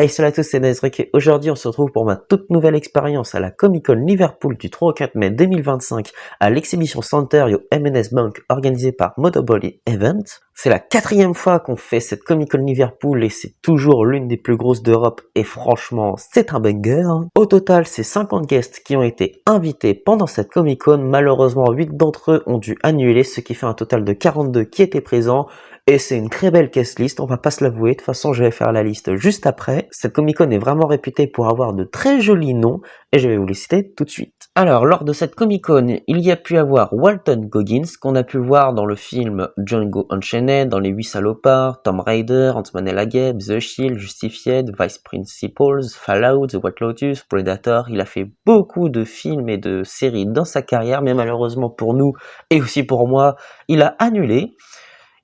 Hey salut à tous, c'est Nezrek et aujourd'hui on se retrouve pour ma toute nouvelle expérience à la Comic Con Liverpool du 3 au 4 mai 2025 à l'Exhibition Center au M&S Bank organisée par Motorball Event. C'est la 4e fois qu'on fait cette Comic Con Liverpool et c'est toujours l'une des plus grosses d'Europe et franchement c'est un banger. Au total c'est 50 guests qui ont été invités pendant cette Comic Con, malheureusement 8 d'entre eux ont dû annuler, ce qui fait un total de 42 qui étaient présents. Et c'est une très belle guest list, on va pas se l'avouer, de toute façon je vais faire la liste juste après. Cette Comic-Con est vraiment réputée pour avoir de très jolis noms, et je vais vous les citer tout de suite. Alors, lors de cette Comic-Con, il y a pu avoir Walton Goggins, qu'on a pu voir dans le film Django Unchained, dans Les 8 Salopards, Tomb Raider, Ant-Man et la Guêpe, The Shield, Justified, Vice Principals, Fallout, The White Lotus, Predator. Il a fait beaucoup de films et de séries dans sa carrière, mais malheureusement pour nous, et aussi pour moi, il a annulé.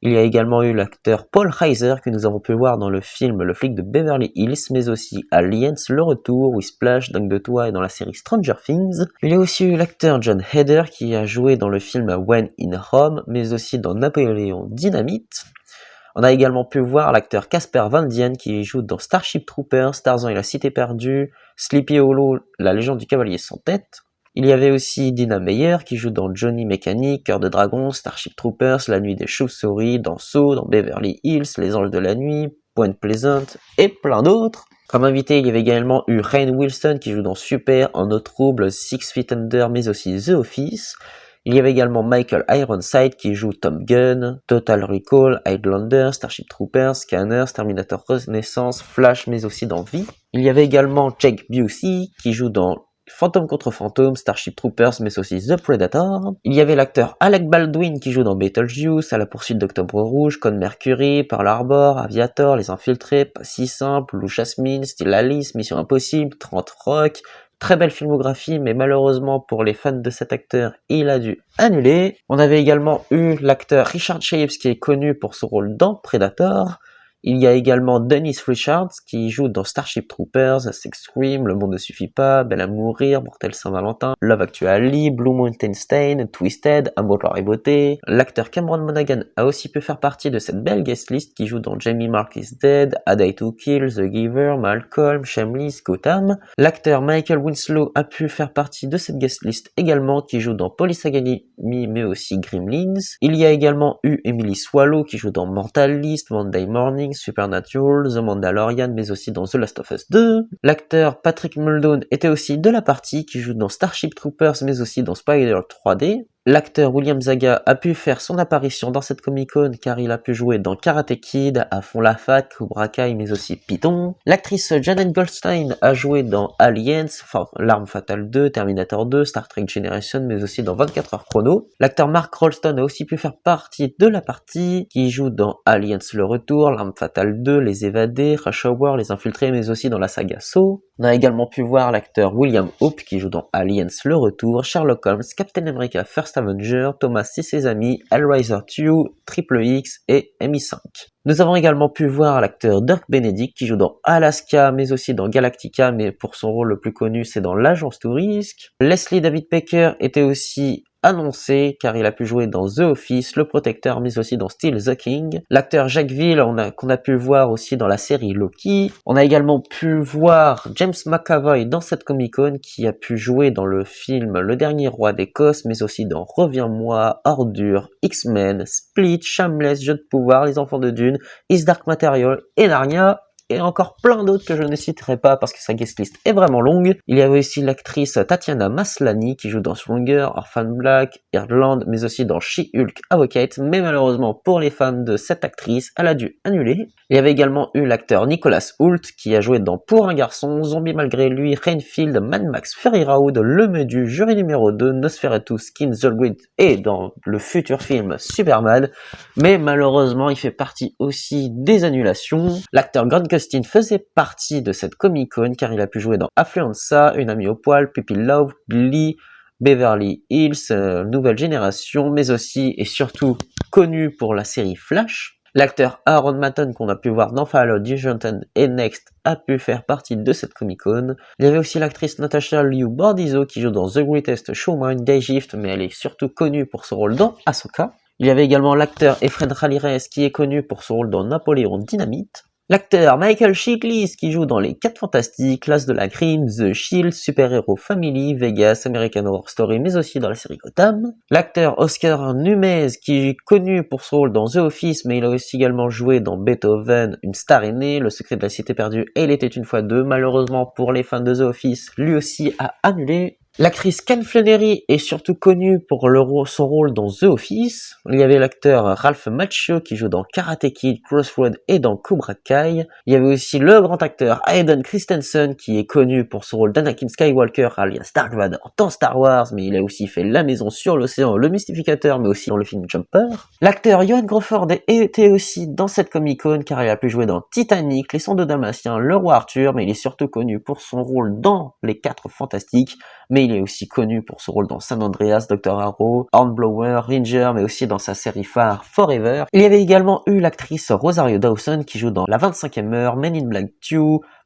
Il y a également eu l'acteur Paul Reiser que nous avons pu voir dans le film Le flic de Beverly Hills, mais aussi Aliens, Le Retour, Whiplash, Dingue de toi et dans la série Stranger Things. Il y a aussi eu l'acteur John Heder qui a joué dans le film When in Rome, mais aussi dans Napoléon Dynamite. On a également pu voir l'acteur Casper Van Dien qui joue dans Starship Troopers, Tarzan et la Cité perdue, Sleepy Hollow, La légende du cavalier sans tête. Il y avait aussi Dina Meyer qui joue dans Johnny Mechanic, Cœur de Dragon, Starship Troopers, La nuit des chauves-souris, dans Saw, dans Beverly Hills, Les anges de la nuit, Point Pleasant et plein d'autres. Comme invité, il y avait également eu Rainn Wilson qui joue dans Super, En eau trouble, Six Feet Under, mais aussi The Office. Il y avait également Michael Ironside qui joue Tom Gunn, Total Recall, Highlander, Starship Troopers, Scanners, Terminator Renaissance, Flash, mais aussi dans V. Il y avait également Jake Busey qui joue dans Fantôme contre Fantôme, Starship Troopers, mais aussi The Predator. Il y avait l'acteur Alec Baldwin qui joue dans Beetlejuice, À la poursuite d'Octobre Rouge, Code Mercury, Pearl Harbor, Aviator, Les Infiltrés, Pas si simple, Lou Jasmine, Still Alice, Mission Impossible, 30 Rock. Très belle filmographie, mais malheureusement pour les fans de cet acteur, il a dû annuler. On avait également eu l'acteur Richard Chaves qui est connu pour son rôle dans Predator. Il y a également Dennis Richards qui joue dans Starship Troopers, Sex Scream, Le monde ne suffit pas, Belle à mourir, Mortel Saint-Valentin, Love Actually, Blue Mountain Stain, Twisted, Amour, gloire et beauté. L'acteur Cameron Monaghan a aussi pu faire partie de cette belle guest list qui joue dans Jamie Mark is Dead, A Day to Kill, The Giver, Malcolm, Shameless, Gotham. L'acteur Michael Winslow a pu faire partie de cette guest list également qui joue dans Police Academy mais aussi Gremlins. Il y a également eu Emily Swallow qui joue dans Mentalist, Monday Morning, Supernatural, The Mandalorian, mais aussi dans The Last of Us 2. L'acteur Patrick Muldoon était aussi de la partie, qui joue dans Starship Troopers, mais aussi dans Spider 3D. L'acteur William Zaga a pu faire son apparition dans cette Comic-Con car il a pu jouer dans Karate Kid, À fond la fac, Cobra Kai, mais aussi Python. L'actrice Janet Goldstein a joué dans Aliens, L'Arme Fatale 2, Terminator 2, Star Trek Generation, mais aussi dans 24 heures chrono. L'acteur Mark Rolston a aussi pu faire partie de la partie, qui joue dans Aliens Le Retour, L'Arme Fatale 2, Les Évadés, Rush Hour, Les Infiltrés, mais aussi dans la saga Saw. On a également pu voir l'acteur William Hope qui joue dans Aliens Le Retour, Sherlock Holmes, Captain America First Avenger, Thomas et ses amis, Hellraiser 2, Triple X et MI5. Nous avons également pu voir l'acteur Dirk Benedict qui joue dans Alaska mais aussi dans Galactica, mais pour son rôle le plus connu c'est dans L'Agence Touriste. Leslie David Baker était aussi annoncé car il a pu jouer dans The Office, Le Protecteur, mais aussi dans Still the King. L'acteur Jack Ville qu'on a pu voir aussi dans la série Loki. On a également pu voir James McAvoy dans cette Comic-Con qui a pu jouer dans le film Le Dernier Roi d'Écosse, mais aussi dans Reviens-moi, Ordure, X-Men, Split, Shameless, Jeu de pouvoir, Les Enfants de Dune, Is Dark Material et Narnia. Et encore plein d'autres que je ne citerai pas parce que sa guest list est vraiment longue. Il y avait aussi l'actrice Tatiana Maslany qui joue dans Stronger, Orphan Black, Ireland, mais aussi dans She-Hulk Advocate, mais malheureusement pour les fans de cette actrice, elle a dû annuler. Il y avait également eu l'acteur Nicholas Hoult qui a joué dans Pour un garçon, Zombie malgré lui, Rainfield, Mad Max Fury Road, Le Medu, Jury numéro 2, Nosferatu, Skin the Grid et dans le futur film Superman, mais malheureusement il fait partie aussi des annulations. L'acteur Grant Gustin faisait partie de cette Comic-Con car il a pu jouer dans Affluenza, Une amie au poil, Puppy Love, Glee, Beverly Hills, Nouvelle Génération, mais aussi et surtout connu pour la série Flash. L'acteur Aaron Maton qu'on a pu voir dans Fallout, Dijonton et Next a pu faire partie de cette Comic-Con. Il y avait aussi l'actrice Natasha Liu Bordizzo qui joue dans The Greatest Showman, Day Shift, mais elle est surtout connue pour son rôle dans Ahsoka. Il y avait également l'acteur Efren Ramirez qui est connu pour son rôle dans Napoléon Dynamite. L'acteur Michael Chiklis qui joue dans Les 4 Fantastiques, L'As de la Crime, The Shield, Super Hero Family, Vegas, American Horror Story, mais aussi dans la série Gotham. L'acteur Oscar Numez qui est connu pour son rôle dans The Office, mais il a aussi également joué dans Beethoven, Une star est née, Le secret de la cité perdue et Il était une fois deux. Malheureusement pour les fans de The Office, lui aussi a annulé. L'actrice Ken Flannery est surtout connue pour son rôle dans The Office. Il y avait l'acteur Ralph Macchio qui joue dans Karate Kid, Crossroad et dans Cobra Kai. Il y avait aussi le grand acteur Hayden Christensen qui est connu pour son rôle d'Anakin Skywalker alias Dark Vador dans Star Wars, mais il a aussi fait La Maison sur l'Océan, Le Mystificateur, mais aussi dans le film Jumper. L'acteur Johan Crawford était aussi dans cette Comic-Con car il a pu jouer dans Titanic, Les Sons de Damasien, Le Roi Arthur, mais il est surtout connu pour son rôle dans Les 4 Fantastiques, mais il est aussi connu pour son rôle dans San Andreas, Dr. Arrow, Hornblower, Ranger, mais aussi dans sa série phare Forever. Il y avait également eu l'actrice Rosario Dawson qui joue dans La 25e heure, Men in Black 2,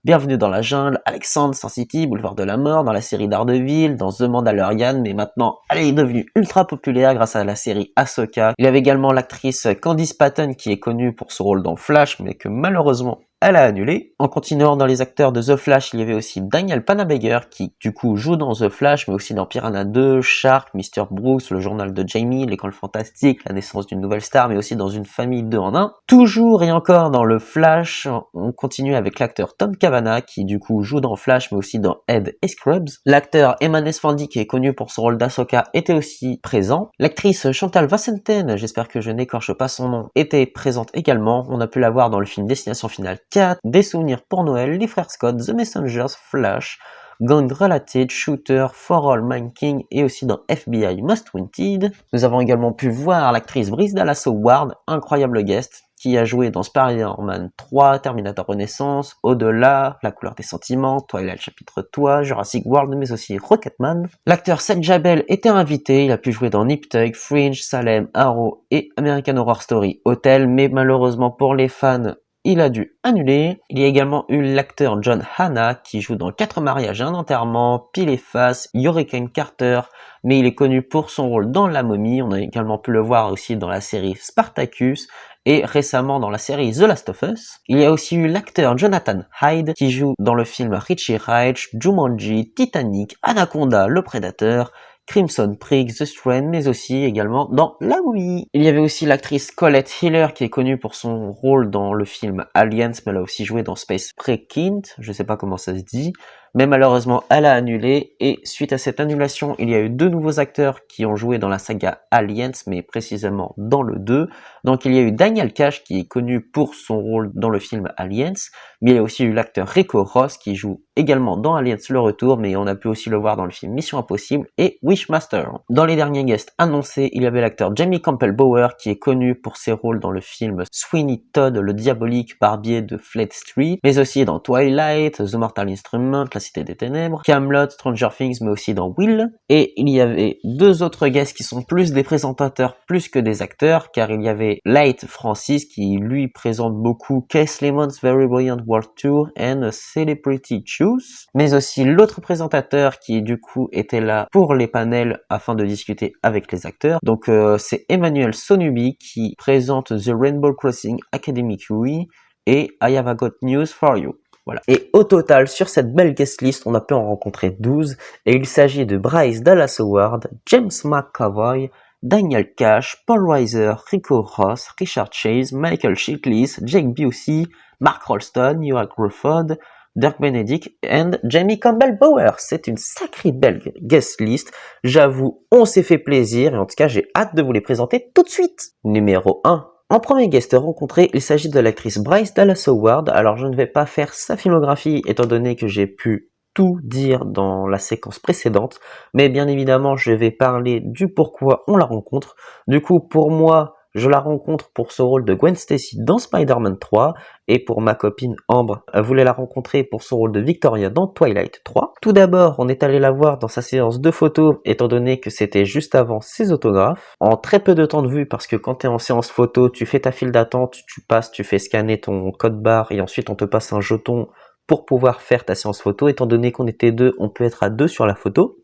Bienvenue dans la jungle, Alexandre, Sin City, Boulevard de la mort, dans la série Daredevil, dans The Mandalorian, mais maintenant elle est devenue ultra populaire grâce à la série Ahsoka. Il y avait également l'actrice Candice Patton qui est connue pour son rôle dans Flash, mais que malheureusement elle a annulé. En continuant dans les acteurs de The Flash, il y avait aussi Daniel Panabaker qui du coup joue dans The Flash, mais aussi dans Piranha 2, Shark, Mr. Bruce, Le journal de Jamie, L'école fantastique, La naissance d'une nouvelle star, mais aussi dans Une famille 2 en 1. Toujours et encore dans le Flash, on continue avec l'acteur Tom Cavanagh qui du coup joue dans Flash, mais aussi dans Ed et Scrubs. L'acteur Eman Esfandi qui est connu pour son rôle d'Ahsoka était aussi présent. L'actrice Chantal Vassenten, j'espère que je n'écorche pas son nom, était présente également. On a pu la voir dans le film Destination Finale 4, Des souvenirs pour Noël, Les frères Scott, The Messengers, Flash, Gang Related, Shooter, For All Mankind et aussi dans FBI Most Wanted. Nous avons également pu voir l'actrice Bryce Dallas Howard, incroyable guest, qui a joué dans Spider-Man 3, Terminator Renaissance, Au-delà, La couleur des sentiments, Twilight chapitre 3, Jurassic World, mais aussi Rocketman. L'acteur Seth Jabel était invité, il a pu jouer dans Nip Tuck, Fringe, Salem, Arrow et American Horror Story Hotel, mais malheureusement pour les fans, il a dû annuler. Il y a également eu l'acteur John Hannah qui joue dans 4 mariages et un enterrement, Pile et Face, Hurricane Carter, mais il est connu pour son rôle dans La Momie. On a également pu le voir aussi dans la série Spartacus et récemment dans la série The Last of Us. Il y a aussi eu l'acteur Jonathan Hyde qui joue dans le film Richie Rich, Jumanji, Titanic, Anaconda, Le Prédateur, Crimson Peak, The Strain, mais aussi également dans La Momie. Il y avait aussi l'actrice Colette Hiller qui est connue pour son rôle dans le film Aliens, mais elle a aussi joué dans Space Precinct, je sais pas comment ça se dit, mais malheureusement elle a annulé, et suite à cette annulation, il y a eu 2 nouveaux acteurs qui ont joué dans la saga Aliens, mais précisément dans le 2. Donc il y a eu Daniel Cash qui est connu pour son rôle dans le film Aliens, mais il y a aussi eu l'acteur Rico Ross qui joue également dans Aliens le retour, mais on a pu aussi le voir dans le film Mission Impossible et Wishmaster. Dans les derniers guests annoncés, il y avait l'acteur Jamie Campbell Bower qui est connu pour ses rôles dans le film Sweeney Todd, le diabolique barbier de Fleet Street, mais aussi dans Twilight, The Mortal Instrument, La Cité des Ténèbres, Camelot, Stranger Things, mais aussi dans Will. Et il y avait 2 autres guests qui sont plus des présentateurs plus que des acteurs, car il y avait Light Francis qui lui présente beaucoup Case Lemon's Very Brilliant World Tour and Celebrity Choose, mais aussi l'autre présentateur qui du coup était là pour les panels afin de discuter avec les acteurs. Donc c'est Emmanuel Sonubi qui présente The Rainbow Crossing Academic UI et I Have a Got News for You. Voilà. Et au total, sur cette belle guest list, on a pu en rencontrer 12, et il s'agit de Bryce Dallas Howard, James McAvoy, Daniel Cash, Paul Reiser, Rico Ross, Richard Chase, Michael Chiklis, Jake Busey, Mark Rolston, Johan Crawford, Dirk Benedict et Jamie Campbell Bower. C'est une sacrée belle guest list. J'avoue, on s'est fait plaisir, et en tout cas, j'ai hâte de vous les présenter tout de suite. Numéro 1. En premier guest rencontré, il s'agit de l'actrice Bryce Dallas Howard. Alors je ne vais pas faire sa filmographie étant donné que j'ai pu tout dire dans la séquence précédente, mais bien évidemment je vais parler du pourquoi on la rencontre. Du coup pour moi, je la rencontre pour ce rôle de Gwen Stacy dans Spider-Man 3, et pour ma copine Ambre, elle voulait la rencontrer pour son rôle de Victoria dans Twilight 3. Tout d'abord, on est allé la voir dans sa séance de photos, étant donné que c'était juste avant ses autographes, en très peu de temps de vue, parce que quand tu es en séance photo, tu fais ta file d'attente, tu passes, tu fais scanner ton code barre, et ensuite on te passe un jeton pour pouvoir faire ta séance photo. Étant donné qu'on était 2, on peut être à 2 sur la photo,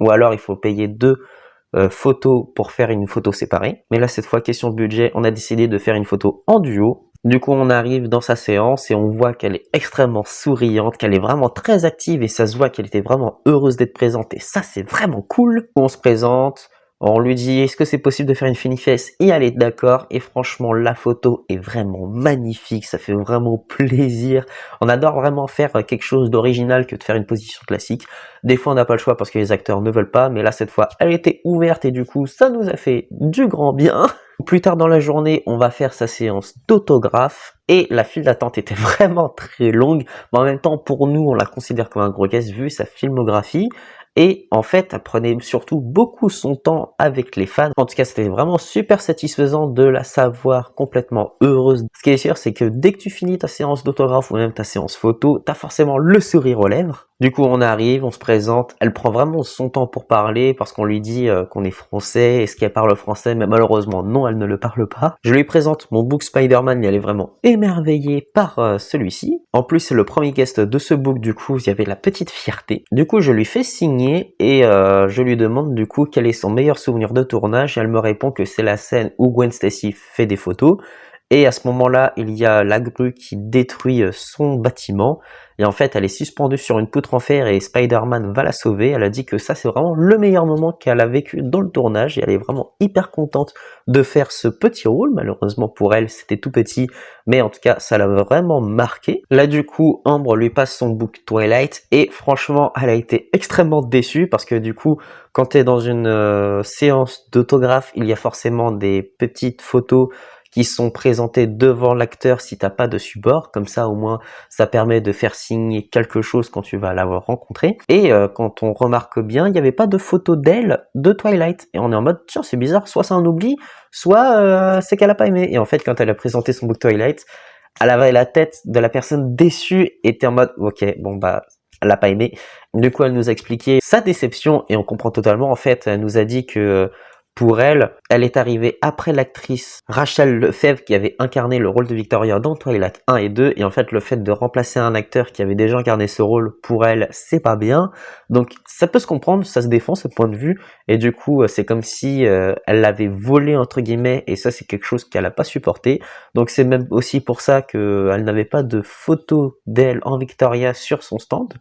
ou alors il faut payer 2 photos pour faire une photo séparée. Mais là, cette fois, question de budget, on a décidé de faire une photo en duo. Du coup, on arrive dans sa séance et on voit qu'elle est extrêmement souriante, qu'elle est vraiment très active et ça se voit qu'elle était vraiment heureuse d'être présente et ça, c'est vraiment cool. On se présente, on lui dit est-ce que c'est possible de faire une fini-fesse et elle est d'accord et franchement, la photo est vraiment magnifique, ça fait vraiment plaisir. On adore vraiment faire quelque chose d'original que de faire une position classique. Des fois, on n'a pas le choix parce que les acteurs ne veulent pas, mais là, cette fois, elle était ouverte et du coup, ça nous a fait du grand bien. Plus tard dans la journée, on va faire sa séance d'autographe et la file d'attente était vraiment très longue, mais en même temps pour nous on la considère comme un gros guest vu sa filmographie et en fait elle prenait surtout beaucoup son temps avec les fans. En tout cas c'était vraiment super satisfaisant de la savoir complètement heureuse. Ce qui est sûr c'est que dès que tu finis ta séance d'autographe ou même ta séance photo, t'as forcément le sourire aux lèvres. Du coup on arrive, on se présente, elle prend vraiment son temps pour parler parce qu'on lui dit qu'on est français, est-ce qu'elle parle français, mais malheureusement non elle ne le parle pas. Je lui présente mon book Spider-Man et elle est vraiment émerveillée par celui-ci. En plus c'est le premier guest de ce book, du coup il y avait la petite fierté. Du coup je lui fais signer et je lui demande du coup quel est son meilleur souvenir de tournage et elle me répond que c'est la scène où Gwen Stacy fait des photos. Et à ce moment-là, il y a la grue qui détruit son bâtiment. Et en fait, elle est suspendue sur une poutre en fer et Spider-Man va la sauver. Elle a dit que ça, c'est vraiment le meilleur moment qu'elle a vécu dans le tournage. Et elle est vraiment hyper contente de faire ce petit rôle. Malheureusement pour elle, c'était tout petit. Mais en tout cas, ça l'a vraiment marqué. Là, du coup, Ambre lui passe son book Twilight. Et franchement, elle a été extrêmement déçue parce que du coup, quand tu es dans une séance d'autographe, il y a forcément des petites photos qui sont présentés devant l'acteur si t'as pas de support, comme ça au moins ça permet de faire signer quelque chose quand tu vas l'avoir rencontré. Et quand on remarque bien, il n'y avait pas de photo d'elle de Twilight, et on est en mode tiens c'est bizarre, soit c'est un oubli, soit c'est qu'elle a pas aimé. Et en fait quand elle a présenté son book Twilight, elle avait la tête de la personne déçue et était en mode ok bon bah elle a pas aimé. Du coup elle nous a expliqué sa déception et on comprend totalement. En fait elle nous a dit que pour elle, elle est arrivée après l'actrice Rachel Lefebvre qui avait incarné le rôle de Victoria dans Twilight 1 et 2, et en fait le fait de remplacer un acteur qui avait déjà incarné ce rôle, pour elle, c'est pas bien. Donc ça peut se comprendre, ça se défend ce point de vue, et du coup c'est comme si elle l'avait volé entre guillemets, et ça c'est quelque chose qu'elle a pas supporté. Donc c'est même aussi pour ça qu'elle n'avait pas de photo d'elle en Victoria sur son stand.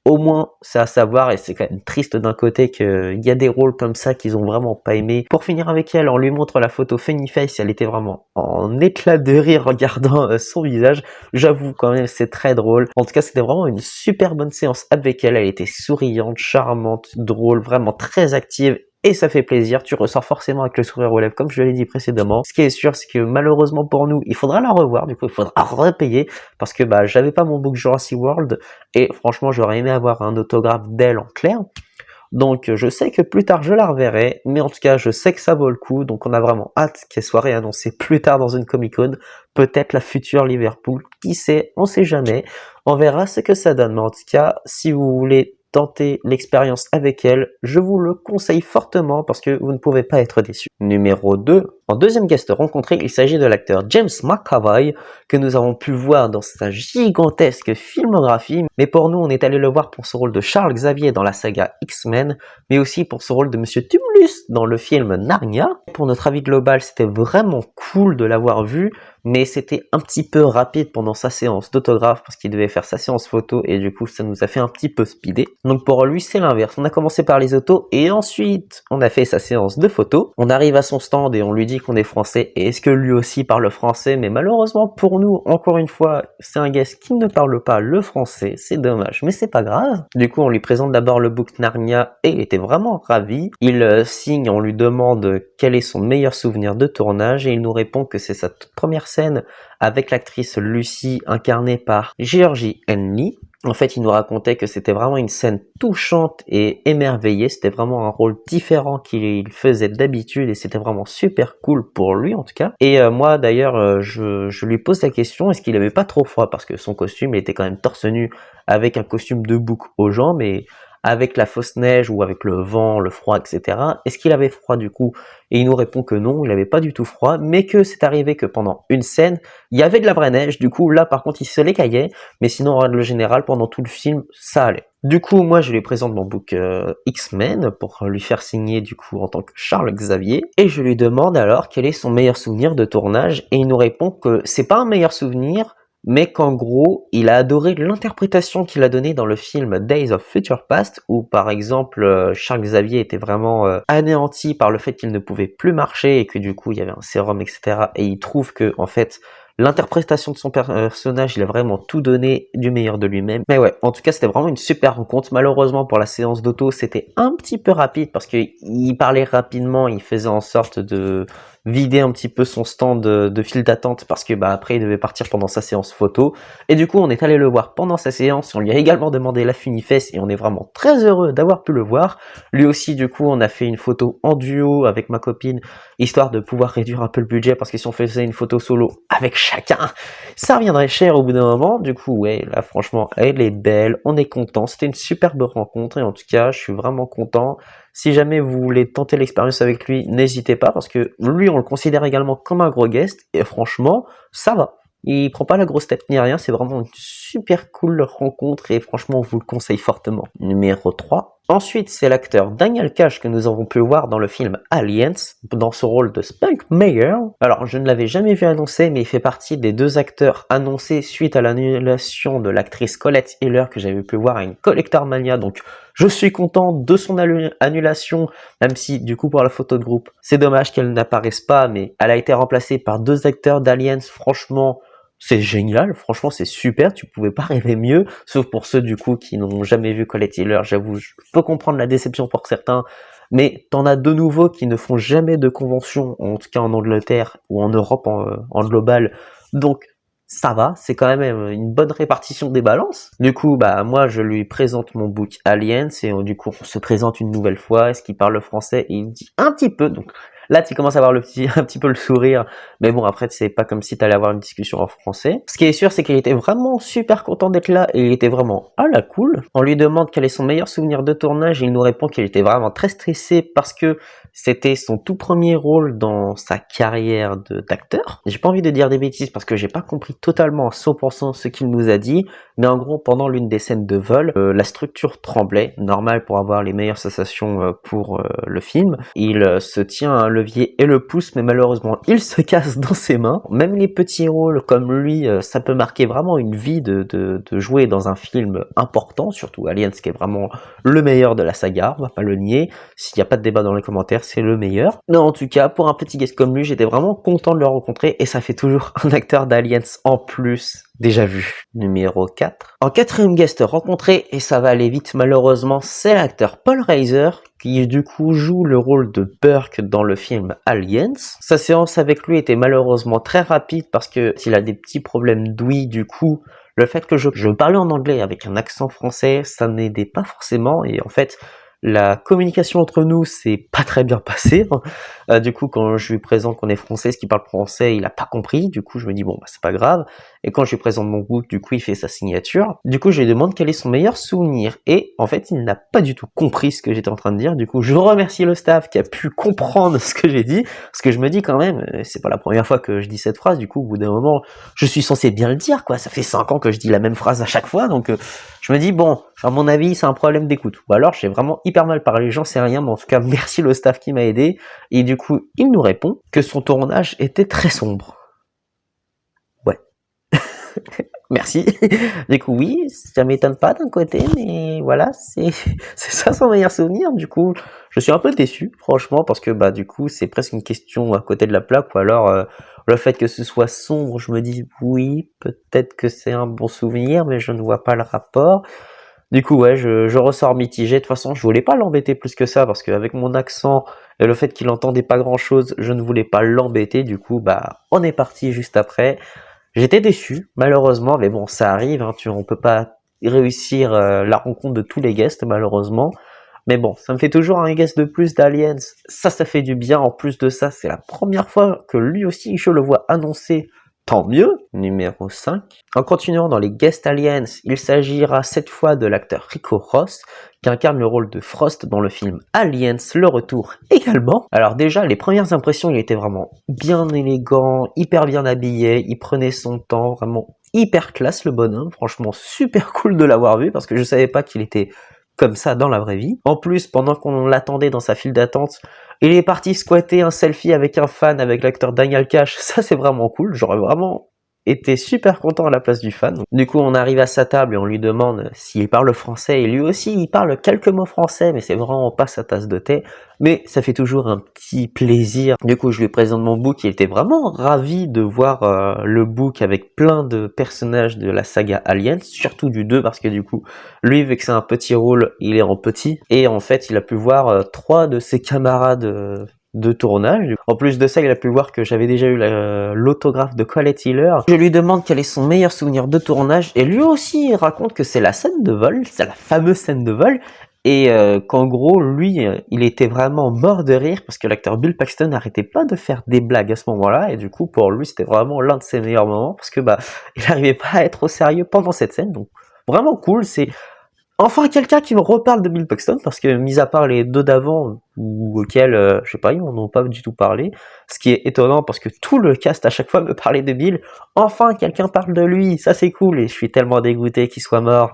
Au moins, c'est à savoir, et c'est quand même triste d'un côté qu'il y a des rôles comme ça qu'ils ont vraiment pas aimé. Pour finir avec elle, on lui montre la photo Funny Face, elle était vraiment en éclat de rire regardant son visage. J'avoue quand même, c'est très drôle. En tout cas, c'était vraiment une super bonne séance avec elle. Elle était souriante, charmante, drôle, vraiment très active. Et ça fait plaisir, tu ressors forcément avec le sourire aux lèvres comme je l'ai dit précédemment. Ce qui est sûr, c'est que malheureusement pour nous, il faudra la revoir, du coup il faudra repayer, parce que bah j'avais pas mon book Jurassic World, et franchement j'aurais aimé avoir un autographe d'elle en clair. Donc je sais que plus tard je la reverrai, mais en tout cas je sais que ça vaut le coup, donc on a vraiment hâte qu'elle soit réannoncée plus tard dans une Comic-Con, peut-être la future Liverpool, qui sait, on sait jamais, on verra ce que ça donne, mais en tout cas si vous voulez tenter l'expérience avec elle, je vous le conseille fortement parce que vous ne pouvez pas être déçu. Numéro 2, en deuxième guest rencontré, il s'agit de l'acteur James McAvoy que nous avons pu voir dans sa gigantesque filmographie, mais pour nous on est allé le voir pour ce rôle de Charles Xavier dans la saga X-Men, mais aussi pour ce rôle de Monsieur Tumulus dans le film Narnia. Pour notre avis global, c'était vraiment cool de l'avoir vu, mais c'était un petit peu rapide pendant sa séance d'autographe parce qu'il devait faire sa séance photo et du coup ça nous a fait un petit peu speeder. Donc pour lui c'est l'inverse, on a commencé par les autos et ensuite on a fait sa séance de photo. On arrive à son stand et on lui dit qu'on est français et est-ce que lui aussi parle français, mais malheureusement pour nous, encore une fois, c'est un guest qui ne parle pas le français, c'est dommage mais c'est pas grave. Du coup on lui présente d'abord le book Narnia et il était vraiment ravi. Il signe, on lui demande quel est son meilleur souvenir de tournage et il nous répond que c'est sa toute première scène avec l'actrice Lucy incarnée par Georgie Henley. En fait, il nous racontait que c'était vraiment une scène touchante et émerveillée. C'était vraiment un rôle différent qu'il faisait d'habitude et c'était vraiment super cool pour lui en tout cas. Et moi d'ailleurs, je lui pose la question, est-ce qu'il avait pas trop froid? Parce que son costume, il était quand même torse nu avec un costume de bouc aux jambes et avec la fausse neige ou avec le vent, le froid, etc. Est-ce qu'il avait froid du coup? Et il nous répond que non, il n'avait pas du tout froid, mais que c'est arrivé que pendant une scène, il y avait de la vraie neige, du coup là par contre il se l'écaillait, mais sinon en règle générale pendant tout le film ça allait. Du coup, moi, je lui présente mon book X-Men pour lui faire signer du coup en tant que Charles Xavier, et je lui demande alors quel est son meilleur souvenir de tournage, et il nous répond que c'est pas un meilleur souvenir, mais qu'en gros, il a adoré l'interprétation qu'il a donnée dans le film Days of Future Past, où par exemple, Charles Xavier était vraiment anéanti par le fait qu'il ne pouvait plus marcher et que du coup, il y avait un sérum, etc. Et il trouve que, en fait, l'interprétation de son personnage, il a vraiment tout donné du meilleur de lui-même. Mais ouais, en tout cas, c'était vraiment une super rencontre. Malheureusement, pour la séance d'auto, c'était un petit peu rapide parce qu'il parlait rapidement, il faisait en sorte de vider un petit peu son stand de file d'attente parce que après il devait partir pendant sa séance photo, et du coup on est allé le voir pendant sa séance, on lui a également demandé la funifesse et on est vraiment très heureux d'avoir pu le voir. Lui aussi, du coup, on a fait une photo en duo avec ma copine, histoire de pouvoir réduire un peu le budget, parce que si on faisait une photo solo avec chacun, ça reviendrait cher au bout d'un moment. Du coup, ouais, là franchement, elle est belle, on est content, c'était une superbe rencontre, et en tout cas, je suis vraiment content. Si jamais vous voulez tenter l'expérience avec lui, n'hésitez pas, parce que lui, on le considère également comme un gros guest, et franchement, ça va. Il prend pas la grosse tête ni rien, c'est vraiment une super cool rencontre, et franchement, on vous le conseille fortement. Numéro 3. Ensuite, c'est l'acteur Daniel Kash que nous avons pu voir dans le film Aliens, dans son rôle de Spunk Meyer. Alors, je ne l'avais jamais vu annoncer, mais il fait partie des 2 acteurs annoncés suite à l'annulation de l'actrice Colette Hiller que j'avais pu voir à une Collector Mania, donc je suis content de son annulation, même si du coup pour la photo de groupe, c'est dommage qu'elle n'apparaisse pas, mais elle a été remplacée par 2 acteurs d'Aliens. Franchement, c'est génial, franchement c'est super, tu pouvais pas rêver mieux, sauf pour ceux du coup qui n'ont jamais vu Colette Hiller. J'avoue, je peux comprendre la déception pour certains, mais t'en as de nouveaux qui ne font jamais de convention, en tout cas en Angleterre ou en Europe en global, donc ça va, c'est quand même une bonne répartition des balances. Du coup, moi je lui présente mon book Aliens, et du coup on se présente une nouvelle fois. Est-ce qu'il parle français? Et il me dit un petit peu, donc là, tu commences à avoir un petit peu le sourire, mais bon, après, c'est pas comme si tu allais avoir une discussion en français. Ce qui est sûr, c'est qu'il était vraiment super content d'être là, et il était vraiment à la cool. On lui demande quel est son meilleur souvenir de tournage, et il nous répond qu'il était vraiment très stressé parce que c'était son tout premier rôle dans sa carrière d'acteur. J'ai pas envie de dire des bêtises parce que j'ai pas compris totalement à 100% ce qu'il nous a dit, mais en gros, pendant l'une des scènes de vol, la structure tremblait, normal pour avoir les meilleures sensations pour le film. Il se tient à un levier et le pousse, mais malheureusement, il se casse dans ses mains. Même les petits rôles comme lui, ça peut marquer vraiment une vie de jouer dans un film important, surtout Aliens, qui est vraiment le meilleur de la saga, on va pas le nier. S'il n'y a pas de débat dans les commentaires, c'est le meilleur. Mais en tout cas, pour un petit guest comme lui, j'étais vraiment content de le rencontrer, et ça fait toujours un acteur d'Aliens en plus déjà vu. Numéro 4. En 4e guest rencontré, et ça va aller vite malheureusement, c'est l'acteur Paul Reiser, qui du coup joue le rôle de Burke dans le film Aliens. Sa séance avec lui était malheureusement très rapide parce que il a des petits problèmes d'ouïe, du coup le fait que je parlais en anglais avec un accent français, ça n'aidait pas forcément, et en fait la communication entre nous s'est pas très bien passée. Du coup, quand je lui présente qu'on est français, ce qu'il parle français, il a pas compris. Du coup, je me dis bon, c'est pas grave. Et quand je lui présente mon book, du coup, il fait sa signature. Du coup, je lui demande quel est son meilleur souvenir. Et en fait, il n'a pas du tout compris ce que j'étais en train de dire. Du coup, je remercie le staff qui a pu comprendre ce que j'ai dit. Parce que je me dis quand même, c'est pas la première fois que je dis cette phrase. Du coup, au bout d'un moment, je suis censé bien le dire, quoi. Ça fait 5 ans que je dis la même phrase à chaque fois. Donc, je me dis, bon, à mon avis, c'est un problème d'écoute. Ou alors, j'ai vraiment hyper mal parlé, j'en sais rien, mais en tout cas, merci le staff qui m'a aidé. Et du coup, il nous répond que son tournage était très sombre. Ouais. Merci. Du coup, oui, ça m'étonne pas d'un côté, mais voilà, c'est ça son meilleur souvenir. Du coup, je suis un peu déçu, franchement, parce que du coup, c'est presque une question à côté de la plaque, ou alors le fait que ce soit sombre, je me dis oui, peut-être que c'est un bon souvenir, mais je ne vois pas le rapport. Du coup, ouais, je ressors mitigé. De toute façon, je voulais pas l'embêter plus que ça, parce qu'avec mon accent et le fait qu'il entendait pas grand chose, je ne voulais pas l'embêter. Du coup, on est parti juste après. J'étais déçu, malheureusement, mais bon, ça arrive, hein, on peut pas réussir la rencontre de tous les guests, malheureusement. Mais bon, ça me fait toujours un guest de plus d'Aliens. Ça fait du bien. En plus de ça, c'est la première fois que lui aussi, je le vois annoncer. Tant mieux. Numéro 5. En continuant dans les Guest Aliens, il s'agira cette fois de l'acteur Rico Ross, qui incarne le rôle de Frost dans le film Aliens, le retour également. Alors déjà, les premières impressions, il était vraiment bien élégant, hyper bien habillé, il prenait son temps, vraiment hyper classe le bonhomme, franchement super cool de l'avoir vu parce que je savais pas qu'il était comme ça dans la vraie vie. En plus, pendant qu'on l'attendait dans sa file d'attente, il est parti squatter un selfie avec un fan, avec l'acteur Daniel Cash. Ça, c'est vraiment cool. J'aurais vraiment été super content à la place du fan. Du coup, on arrive à sa table et on lui demande s'il parle français. Et lui aussi, il parle quelques mots français, mais c'est vraiment pas sa tasse de thé. Mais ça fait toujours un petit plaisir. Du coup, je lui présente mon book. Il était vraiment ravi de voir le book avec plein de personnages de la saga Alien, surtout du 2, parce que du coup, lui, vu que c'est un petit rôle, il est en petit. Et en fait, il a pu voir 3 de ses camarades de tournage. En plus de ça, il a pu voir que j'avais déjà eu l'autographe de Collette Hiller. Je lui demande quel est son meilleur souvenir de tournage et lui aussi il raconte que c'est la scène de vol, c'est la fameuse scène de vol et qu'en gros lui il était vraiment mort de rire parce que l'acteur Bill Paxton n'arrêtait pas de faire des blagues à ce moment-là et du coup pour lui c'était vraiment l'un de ses meilleurs moments parce que il n'arrivait pas à être au sérieux pendant cette scène, donc vraiment cool. C'est enfin quelqu'un qui me reparle de Bill Paxton, parce que mis à part les 2 d'avant, ou auxquels, je sais pas, ils m'en ont pas du tout parlé, ce qui est étonnant parce que tout le cast à chaque fois me parlait de Bill, enfin quelqu'un parle de lui, ça c'est cool, et je suis tellement dégoûté qu'il soit mort.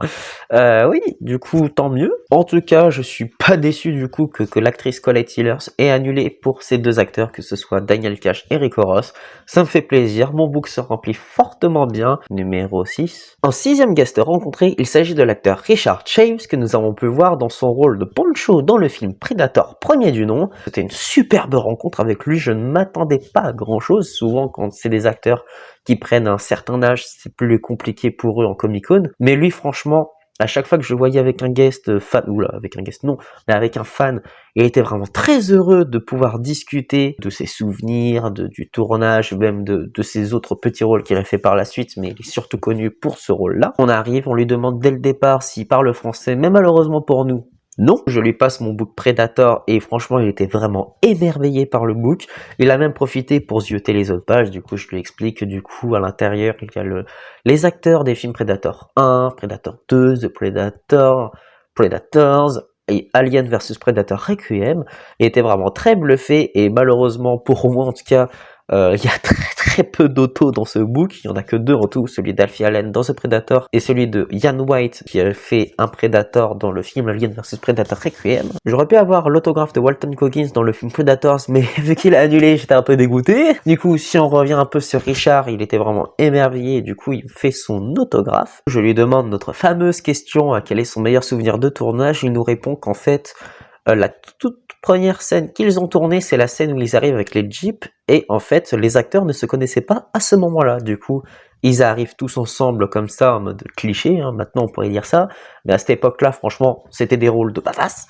Oui, du coup, tant mieux. En tout cas, je suis pas déçu du coup que l'actrice Collette Hillers ait annulé pour ces 2 acteurs, que ce soit Daniel Cash et Rico Ross. Ça me fait plaisir, mon book se remplit fortement bien. Numéro 6. En 6e guest rencontré, il s'agit de l'acteur Richard Chaves, que nous avons pu voir dans son rôle de Poncho dans le film Predator premier du nom. C'était une superbe rencontre avec lui, je ne m'attendais pas à grand chose. Souvent quand c'est des acteurs qui prennent un certain âge, c'est plus compliqué pour eux en Comic-Con. Mais lui franchement, à chaque fois que je le voyais avec un guest fan, avec un guest non, mais avec un fan, il était vraiment très heureux de pouvoir discuter de ses souvenirs, du tournage, même de ses autres petits rôles qu'il a fait par la suite, mais il est surtout connu pour ce rôle-là. On arrive, on lui demande dès le départ s'il parle français, mais malheureusement pour nous, non. Je lui passe mon book Predator et franchement il était vraiment émerveillé par le book. Il a même profité pour zioter les autres pages. Du coup je lui explique que du coup à l'intérieur il y a les acteurs des films Predator 1, Predator 2, The Predator, Predators et Alien vs Predator Requiem. Il était vraiment très bluffé et malheureusement pour moi en tout cas, il y a très peu d'autos dans ce book, il y en a que 2 en tout, celui d'Alfie Allen dans The Predator et celui de Ian White qui a fait un Predator dans le film Alien vs Predator Requiem. J'aurais pu avoir l'autographe de Walton Goggins dans le film Predators, mais vu qu'il a annulé, j'étais un peu dégoûté. Du coup, si on revient un peu sur Richard, il était vraiment émerveillé et du coup, il fait son autographe. Je lui demande notre fameuse question, quel est son meilleur souvenir de tournage, il nous répond qu'en fait, la toute première scène qu'ils ont tournée, c'est la scène où ils arrivent avec les jeeps, et en fait, les acteurs ne se connaissaient pas à ce moment-là. Du coup, ils arrivent tous ensemble comme ça, en mode cliché, hein, maintenant on pourrait dire ça, mais à cette époque-là, franchement, c'était des rôles de badass.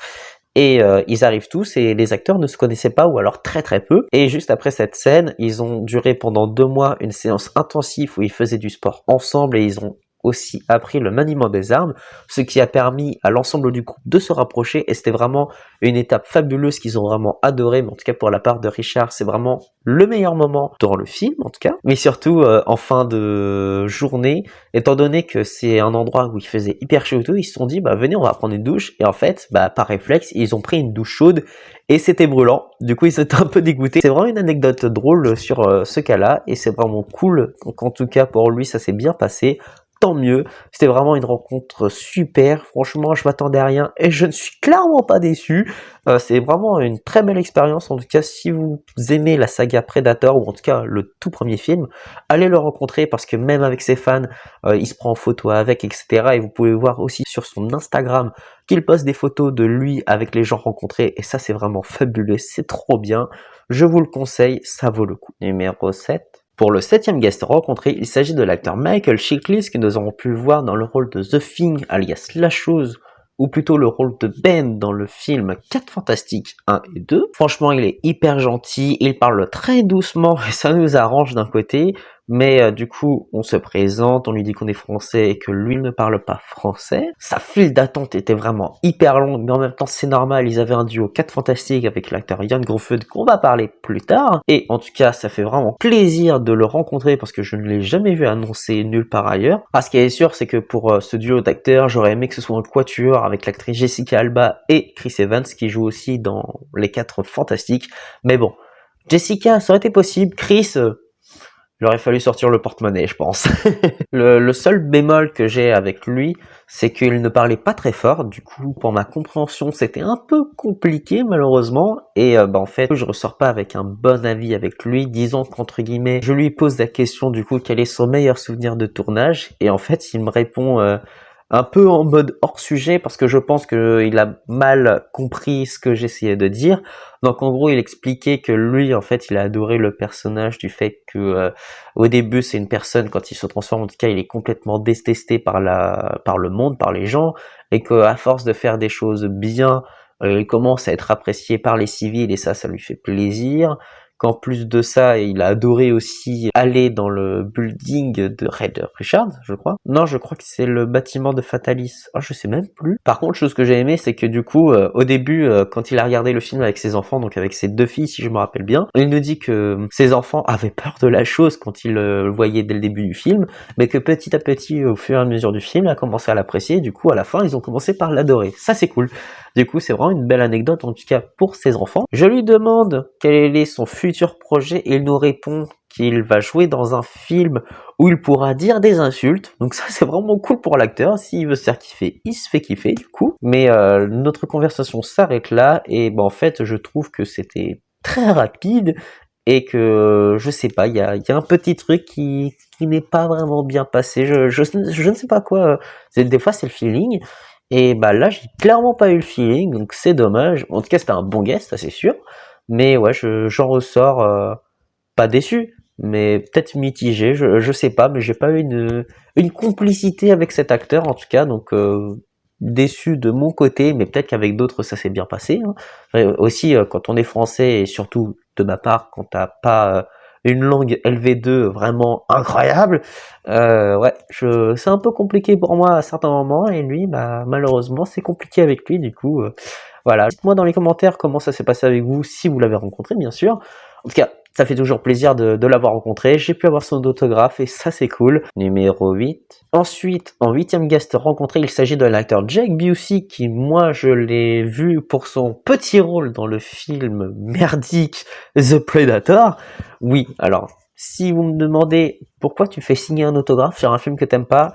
Et ils arrivent tous et les acteurs ne se connaissaient pas ou alors très peu. Et juste après cette scène, ils ont duré pendant 2 mois une séance intensive où ils faisaient du sport ensemble et ils ont aussi appris le maniement des armes, ce qui a permis à l'ensemble du groupe de se rapprocher et c'était vraiment une étape fabuleuse qu'ils ont vraiment adoré. Mais en tout cas pour la part de Richard, c'est vraiment le meilleur moment dans le film en tout cas, mais surtout en fin de journée, étant donné que c'est un endroit où il faisait hyper chaud et tout, ils se sont dit venez on va prendre une douche et en fait par réflexe ils ont pris une douche chaude et c'était brûlant. Du coup ils étaient un peu dégoûtés. C'est vraiment une anecdote drôle sur ce cas-là et c'est vraiment cool qu'en tout cas pour lui ça s'est bien passé. Tant mieux, c'était vraiment une rencontre super, franchement je m'attendais à rien et je ne suis clairement pas déçu. C'est vraiment une très belle expérience, en tout cas si vous aimez la saga Predator ou en tout cas le tout premier film, allez le rencontrer parce que même avec ses fans, il se prend en photo avec etc. Et vous pouvez voir aussi sur son Instagram qu'il poste des photos de lui avec les gens rencontrés et ça c'est vraiment fabuleux, c'est trop bien, je vous le conseille, ça vaut le coup. Numéro 7. Pour le 7e guest rencontré, il s'agit de l'acteur Michael Chiklis que nous avons pu voir dans le rôle de The Thing alias La Chose, ou plutôt le rôle de Ben dans le film 4 Fantastiques 1 et 2. Franchement, il est hyper gentil, il parle très doucement et ça nous arrange d'un côté, mais du coup, on se présente, on lui dit qu'on est français et que lui ne parle pas français. Sa file d'attente était vraiment hyper longue, mais en même temps, c'est normal, ils avaient un duo 4 Fantastiques avec l'acteur Jan Grofud qu'on va parler plus tard. Et en tout cas, ça fait vraiment plaisir de le rencontrer parce que je ne l'ai jamais vu annoncer nulle part ailleurs. Ah, ce qui est sûr, c'est que pour ce duo d'acteurs, j'aurais aimé que ce soit un quatuor avec l'actrice Jessica Alba et Chris Evans qui joue aussi dans les 4 Fantastiques. Mais bon, Jessica, ça aurait été possible, Chris... Il aurait fallu sortir le porte-monnaie, je pense. Le seul bémol que j'ai avec lui, c'est qu'il ne parlait pas très fort. Du coup, pour ma compréhension, c'était un peu compliqué, malheureusement. Et en fait, je ressors pas avec un bon avis avec lui. Disons qu'entre guillemets, je lui pose la question, du coup, quel est son meilleur souvenir de tournage. Et en fait, il me répond un peu en mode hors sujet, parce que je pense qu'il a mal compris ce que j'essayais de dire. Donc en gros, il expliquait que lui, en fait, il a adoré le personnage du fait que au début, c'est une personne, quand il se transforme, en tout cas, il est complètement détesté par le monde, par les gens, et qu'à force de faire des choses bien, il commence à être apprécié par les civils, et ça lui fait plaisir. Qu'en plus de ça, il a adoré aussi aller dans le building de Red Richards, je crois. Non, je crois que c'est le bâtiment de Fatalis. Oh, je sais même plus. Par contre, chose que j'ai aimé, c'est que du coup, au début, quand il a regardé le film avec ses enfants, donc avec ses 2 filles, si je me rappelle bien, il nous dit que ses enfants avaient peur de la chose quand ils le voyaient dès le début du film, mais que petit à petit, au fur et à mesure du film, il a commencé à l'apprécier. Du coup, à la fin, ils ont commencé par l'adorer. Ça, c'est cool. Du coup, c'est vraiment une belle anecdote, en tout cas pour ses enfants. Je lui demande quel est son futur projet et il nous répond qu'il va jouer dans un film où il pourra dire des insultes. Donc ça, c'est vraiment cool pour l'acteur. S'il veut se faire kiffer, il se fait kiffer du coup. Mais notre conversation s'arrête là et en fait, je trouve que c'était très rapide et que je sais pas, il y a un petit truc qui n'est pas vraiment bien passé. Je ne sais pas quoi. Des fois, c'est le feeling. Et là, j'ai clairement pas eu le feeling, donc c'est dommage. En tout cas, c'était un bon guest, ça c'est sûr. Mais ouais, j'en ressors pas déçu, mais peut-être mitigé, je sais pas, mais j'ai pas eu une complicité avec cet acteur en tout cas, donc déçu de mon côté, mais peut-être qu'avec d'autres ça s'est bien passé. Hein. Aussi, quand on est français, et surtout de ma part, quand t'as pas une langue LV2 vraiment incroyable, ouais, c'est un peu compliqué pour moi à certains moments, et lui, malheureusement, c'est compliqué avec lui, du coup, voilà. Dites-moi dans les commentaires comment ça s'est passé avec vous, si vous l'avez rencontré, bien sûr. En tout cas, ça fait toujours plaisir de l'avoir rencontré. J'ai pu avoir son autographe et ça c'est cool. Numéro 8. Ensuite, en 8e guest rencontré, il s'agit de l'acteur Jake Busey qui, moi, je l'ai vu pour son petit rôle dans le film merdique The Predator. Oui, alors, si vous me demandez pourquoi tu fais signer un autographe sur un film que t'aimes pas,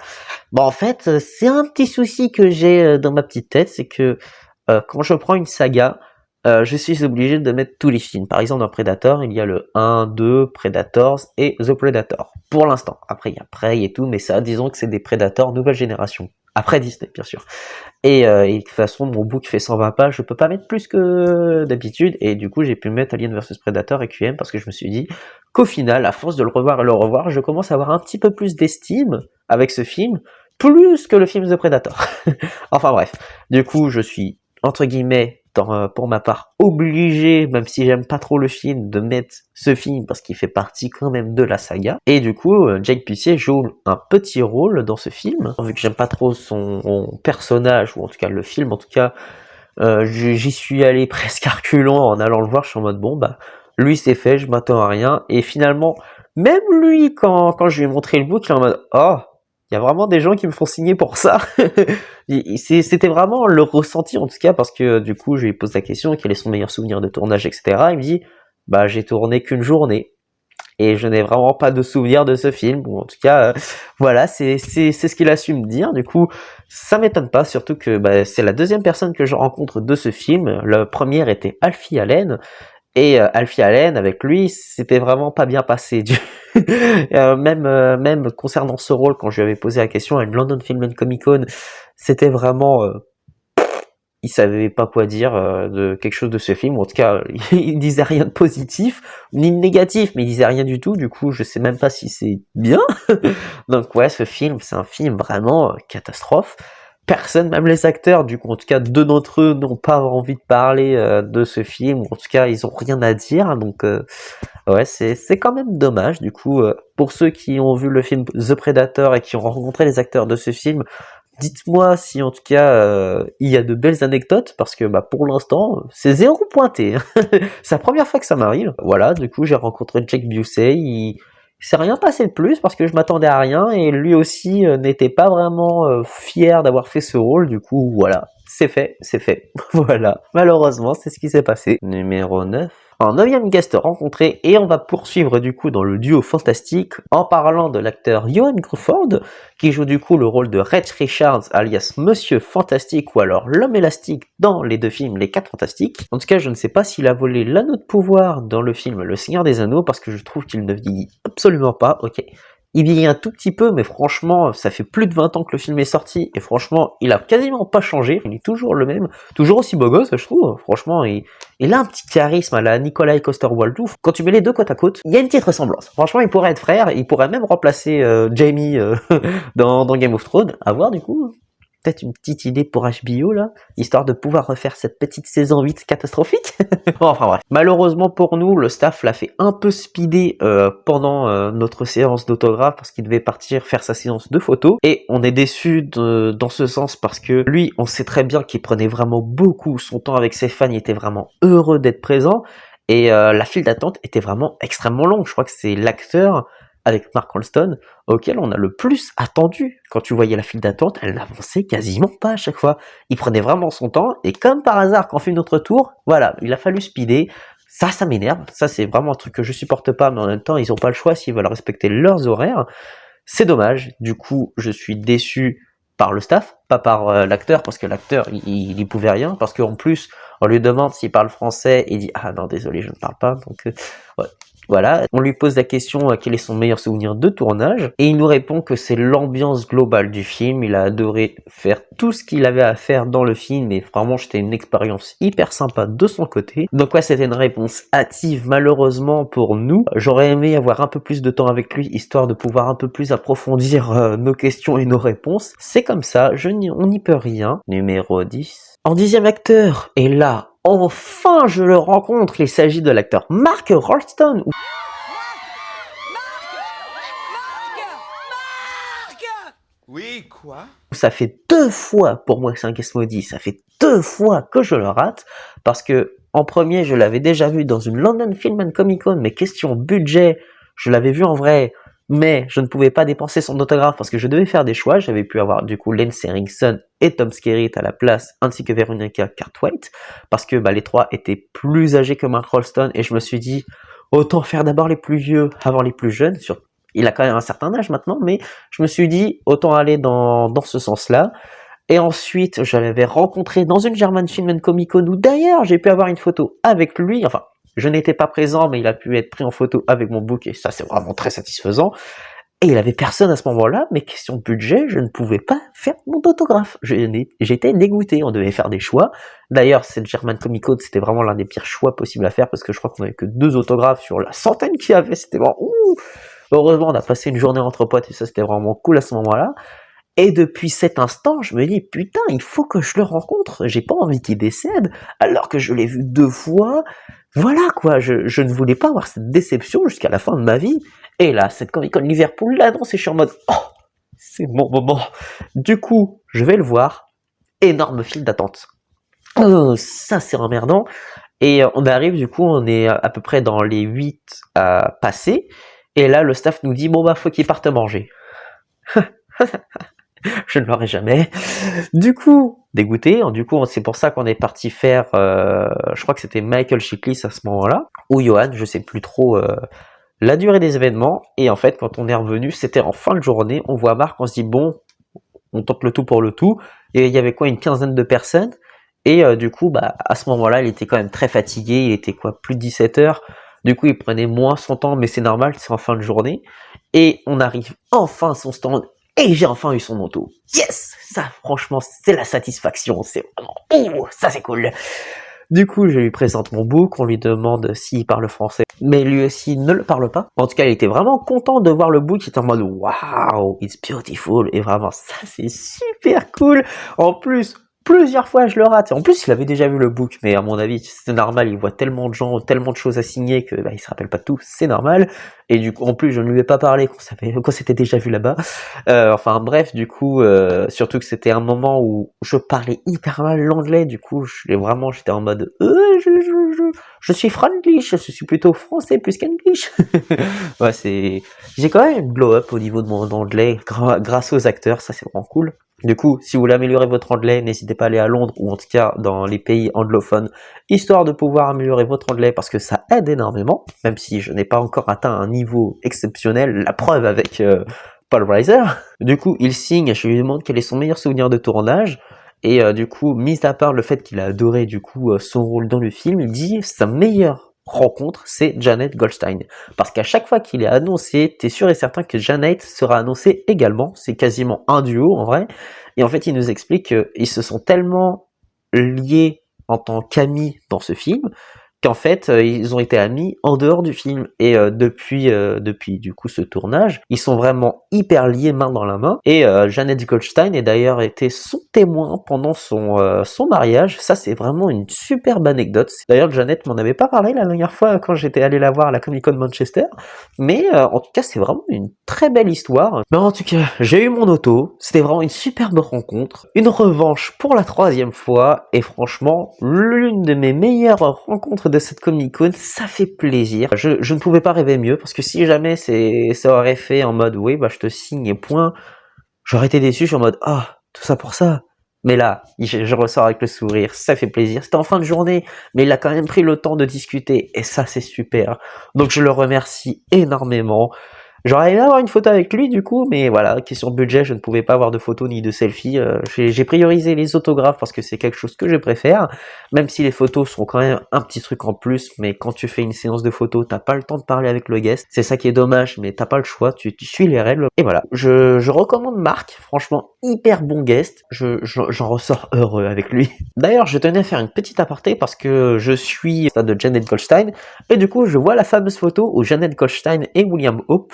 en fait, c'est un petit souci que j'ai dans ma petite tête, c'est que quand je prends une saga, je suis obligé de mettre tous les films. Par exemple, dans Predator, il y a le 1, 2, Predators et The Predator. Pour l'instant. Après, il y a Prey et tout, mais ça, disons que c'est des Predators nouvelle génération. Après Disney, bien sûr. Et de toute façon, mon book fait 120 pages, je peux pas mettre plus que d'habitude. Et du coup, j'ai pu mettre Alien vs Predator et QM parce que je me suis dit qu'au final, à force de le revoir et le revoir, je commence à avoir un petit peu plus d'estime avec ce film, plus que le film The Predator. Enfin bref. Du coup, je suis entre guillemets, pour ma part, obligé, même si j'aime pas trop le film, de mettre ce film parce qu'il fait partie quand même de la saga. Et du coup, Jake Busey joue un petit rôle dans ce film. Vu que j'aime pas trop son personnage, ou en tout cas le film, en tout cas, j'y suis allé presque à reculons en allant le voir. Je suis en mode, lui c'est fait, je m'attends à rien. Et finalement, même lui, quand je lui ai montré le book, il est en mode, oh, il y a vraiment des gens qui me font signer pour ça. C'était vraiment le ressenti en tout cas, parce que du coup je lui pose la question quel est son meilleur souvenir de tournage, etc. Il me dit j'ai tourné qu'une journée et je n'ai vraiment pas de souvenir de ce film. Bon, en tout cas voilà, c'est ce qu'il a su me dire. Du coup ça m'étonne pas, surtout que c'est la deuxième personne que je rencontre de ce film. Le premier était Alfie Allen. Et Alfie Allen, avec lui, c'était vraiment pas bien passé. Même concernant ce rôle, quand je lui avais posé la question à une London Film and Comic Con, c'était vraiment... il savait pas quoi dire de quelque chose de ce film. En tout cas, il disait rien de positif, ni de négatif, mais il disait rien du tout. Du coup, je sais même pas si c'est bien. Donc ouais, ce film, c'est un film vraiment catastrophe. Personne, même les acteurs, du coup, en tout cas, 2 d'entre eux n'ont pas envie de parler de ce film, ou en tout cas, ils ont rien à dire, donc ouais, c'est quand même dommage. Du coup, pour ceux qui ont vu le film The Predator et qui ont rencontré les acteurs de ce film, dites-moi si en tout cas il y a de belles anecdotes, parce que pour l'instant, c'est 0 pointé. C'est la première fois que ça m'arrive. Voilà, du coup, j'ai rencontré Jake Busey, il s'est rien passé de plus parce que je m'attendais à rien, et lui aussi n'était pas vraiment fier d'avoir fait ce rôle. Du coup voilà, c'est fait. Voilà, malheureusement c'est ce qui s'est passé. Numéro 9. un 9e guest rencontré et on va poursuivre du coup dans le duo fantastique en parlant de l'acteur Ioan Gruffudd qui joue du coup le rôle de Reed Richards alias Monsieur Fantastique ou alors l'homme élastique dans les 2 films Les 4 Fantastiques. En tout cas, je ne sais pas s'il a volé l'anneau de pouvoir dans le film Le Seigneur des Anneaux parce que je trouve qu'il ne vieillit absolument pas. Ok, il vieillit un tout petit peu, mais franchement, ça fait plus de 20 ans que le film est sorti, et franchement, il a quasiment pas changé, il est toujours le même, toujours aussi beau gosse, je trouve, franchement, il a un petit charisme à la Nikolai Coster-Waldau. Quand tu mets les deux côte à côte, il y a une petite ressemblance. Franchement, il pourrait être frère, il pourrait même remplacer Jaime dans Game of Thrones, à voir du coup. Peut-être une petite idée pour HBO là, histoire de pouvoir refaire cette petite saison 8 catastrophique. Bon, enfin bref. Malheureusement pour nous, le staff l'a fait un peu speeder pendant notre séance d'autographe parce qu'il devait partir faire sa séance de photos. Et on est déçus dans ce sens parce que lui, on sait très bien qu'il prenait vraiment beaucoup son temps avec ses fans, il était vraiment heureux d'être présent. Et la file d'attente était vraiment extrêmement longue. Je crois que c'est l'acteur avec Mark Rolston, auquel on a le plus attendu. Quand tu voyais la file d'attente, elle n'avançait quasiment pas à chaque fois. Il prenait vraiment son temps, et comme par hasard, quand on fait notre tour, voilà, il a fallu speeder. Ça m'énerve. Ça, c'est vraiment un truc que je supporte pas, mais en même temps, ils ont pas le choix s'ils veulent respecter leurs horaires. C'est dommage. Du coup, je suis déçu par le staff, pas par l'acteur, parce que l'acteur, il y pouvait rien, parce qu'en plus, on lui demande s'il parle français, et il dit « Ah non, désolé, je ne parle pas », donc ouais. Voilà, on lui pose la question quel est son meilleur souvenir de tournage, et il nous répond que c'est l'ambiance globale du film, il a adoré faire tout ce qu'il avait à faire dans le film, et vraiment c'était une expérience hyper sympa de son côté. Donc ouais, c'était une réponse hâtive malheureusement pour nous. J'aurais aimé avoir un peu plus de temps avec lui, histoire de pouvoir un peu plus approfondir nos questions et nos réponses. C'est comme ça, on n'y peut rien. Numéro 10. En 10e acteur, et là, enfin, je le rencontre, il s'agit de l'acteur Mark Rolston. Oui, quoi? Ça fait 2 fois pour moi que c'est un guest maudit, ça fait 2 fois que je le rate, parce que en premier, je l'avais déjà vu dans une London Film and Comic Con, mais question budget, je l'avais vu en vrai, mais je ne pouvais pas dépenser son autographe parce que je devais faire des choix. J'avais pu avoir du coup Lance Henriksen et Tom Skerritt à la place, ainsi que Veronica Cartwright, parce que les 3 étaient plus âgés que Mark Rolston, et je me suis dit, autant faire d'abord les plus vieux avant les plus jeunes. Il a quand même un certain âge maintenant, mais je me suis dit, autant aller dans ce sens-là. Et ensuite, je l'avais rencontré dans une German Film and Comic Con, où d'ailleurs j'ai pu avoir une photo avec lui, enfin, je n'étais pas présent, mais il a pu être pris en photo avec mon book, et ça c'est vraiment très satisfaisant. Et il avait personne à ce moment-là, mais question de budget, je ne pouvais pas faire mon autographe. J'étais dégoûté, on devait faire des choix. D'ailleurs, cette German Comic Con, c'était vraiment l'un des pires choix possibles à faire, parce que je crois qu'on avait que 2 autographes sur la centaine qu'il y avait, c'était vraiment ouh. Heureusement, on a passé une journée entre potes, et ça c'était vraiment cool à ce moment-là. Et depuis cet instant, je me dis, putain, il faut que je le rencontre, j'ai pas envie qu'il décède, alors que je l'ai vu 2 fois. Voilà quoi, je ne voulais pas avoir cette déception jusqu'à la fin de ma vie. Et là, cette Comic-Con Liverpool l'annonce et je suis en mode, oh, c'est mon moment. Du coup, je vais le voir, énorme file d'attente. Ça c'est emmerdant. Et on arrive, du coup, on est à peu près dans les 8 à passer. Et là, le staff nous dit, bon faut qu'il parte manger. Je ne l'aurai jamais. Du coup, dégoûté, c'est pour ça qu'on est parti faire, je crois que c'était Michael Chiklis à ce moment-là, ou Johan, je sais plus trop la durée des événements, et en fait, quand on est revenu, c'était en fin de journée, on voit Marc, on se dit, bon, on tente le tout pour le tout, et il y avait quoi, une quinzaine de personnes, et du coup, à ce moment-là, il était quand même très fatigué, il était quoi, plus de 17 heures, du coup, il prenait moins son temps, mais c'est normal, c'est en fin de journée, et on arrive enfin à son stand, et j'ai enfin eu son auto. Yes! Ça, franchement, c'est la satisfaction. C'est vraiment... Oh, ça c'est cool. Du coup, je lui présente mon book, on lui demande s'il parle français. Mais lui aussi ne le parle pas. En tout cas, il était vraiment content de voir le book. Il était en mode, wow, it's beautiful. Et vraiment, ça c'est super cool. En plus, plusieurs fois je le rate. En plus, il avait déjà vu le book, mais à mon avis, c'est normal, il voit tellement de gens, tellement de choses à signer que il se rappelle pas de tout, c'est normal. Et du coup, en plus, je ne lui ai pas parlé quand c'était déjà vu là-bas. Enfin bref, du coup, surtout que c'était un moment où je parlais hyper mal l'anglais, du coup, j'étais en mode je suis franglish, je suis plutôt français plus qu'english. Ouais, j'ai quand même une glow up au niveau de mon anglais grâce aux acteurs, ça c'est vraiment cool. Du coup, si vous voulez améliorer votre anglais, n'hésitez pas à aller à Londres ou en tout cas dans les pays anglophones, histoire de pouvoir améliorer votre anglais parce que ça aide énormément, même si je n'ai pas encore atteint un niveau exceptionnel, la preuve avec Paul Reiser. Du coup, il signe, je lui demande quel est son meilleur souvenir de tournage. Et du coup, mis à part le fait qu'il a adoré du coup son rôle dans le film, il dit sa meilleure rencontre, c'est Janet Goldstein. Parce qu'à chaque fois qu'il est annoncé, t'es sûr et certain que Janet sera annoncée également. C'est quasiment un duo en vrai. Et en fait, il nous explique qu'ils se sont tellement liés en tant qu'amis dans ce film qu'en fait, ils ont été amis en dehors du film. Et depuis du coup ce tournage, ils sont vraiment hyper liés main dans la main. Et Janet Goldstein a d'ailleurs été son témoin pendant son mariage. Ça, c'est vraiment une superbe anecdote. D'ailleurs, Janet m'en avait pas parlé la dernière fois quand j'étais allé la voir à la Comic Con Manchester. Mais en tout cas, c'est vraiment une très belle histoire. Mais en tout cas, j'ai eu mon auto. C'était vraiment une superbe rencontre. Une revanche pour la 3e fois. Et franchement, l'une de mes meilleures rencontres de cette Comic Con, ça fait plaisir. Je ne pouvais pas rêver mieux parce que si jamais ça aurait fait en mode oui bah je te signe et point, j'aurais été déçu, je suis en mode ah tout ça pour ça. Mais là, je ressors avec le sourire, ça fait plaisir. C'était en fin de journée, mais il a quand même pris le temps de discuter et ça c'est super. Donc je le remercie énormément. J'aurais aimé avoir une photo avec lui du coup, mais voilà, question budget, je ne pouvais pas avoir de photos ni de selfies. J'ai priorisé les autographes parce que c'est quelque chose que je préfère, même si les photos sont quand même un petit truc en plus, mais quand tu fais une séance de photos, t'as pas le temps de parler avec le guest. C'est ça qui est dommage, mais t'as pas le choix, tu suis les règles. Et voilà, je recommande Marc, franchement, hyper bon guest, j'en ressors heureux avec lui. D'ailleurs, je tenais à faire une petite aparté parce que je suis au stade de Janet Goldstein, et du coup, je vois la fameuse photo où Janet Goldstein et William Hope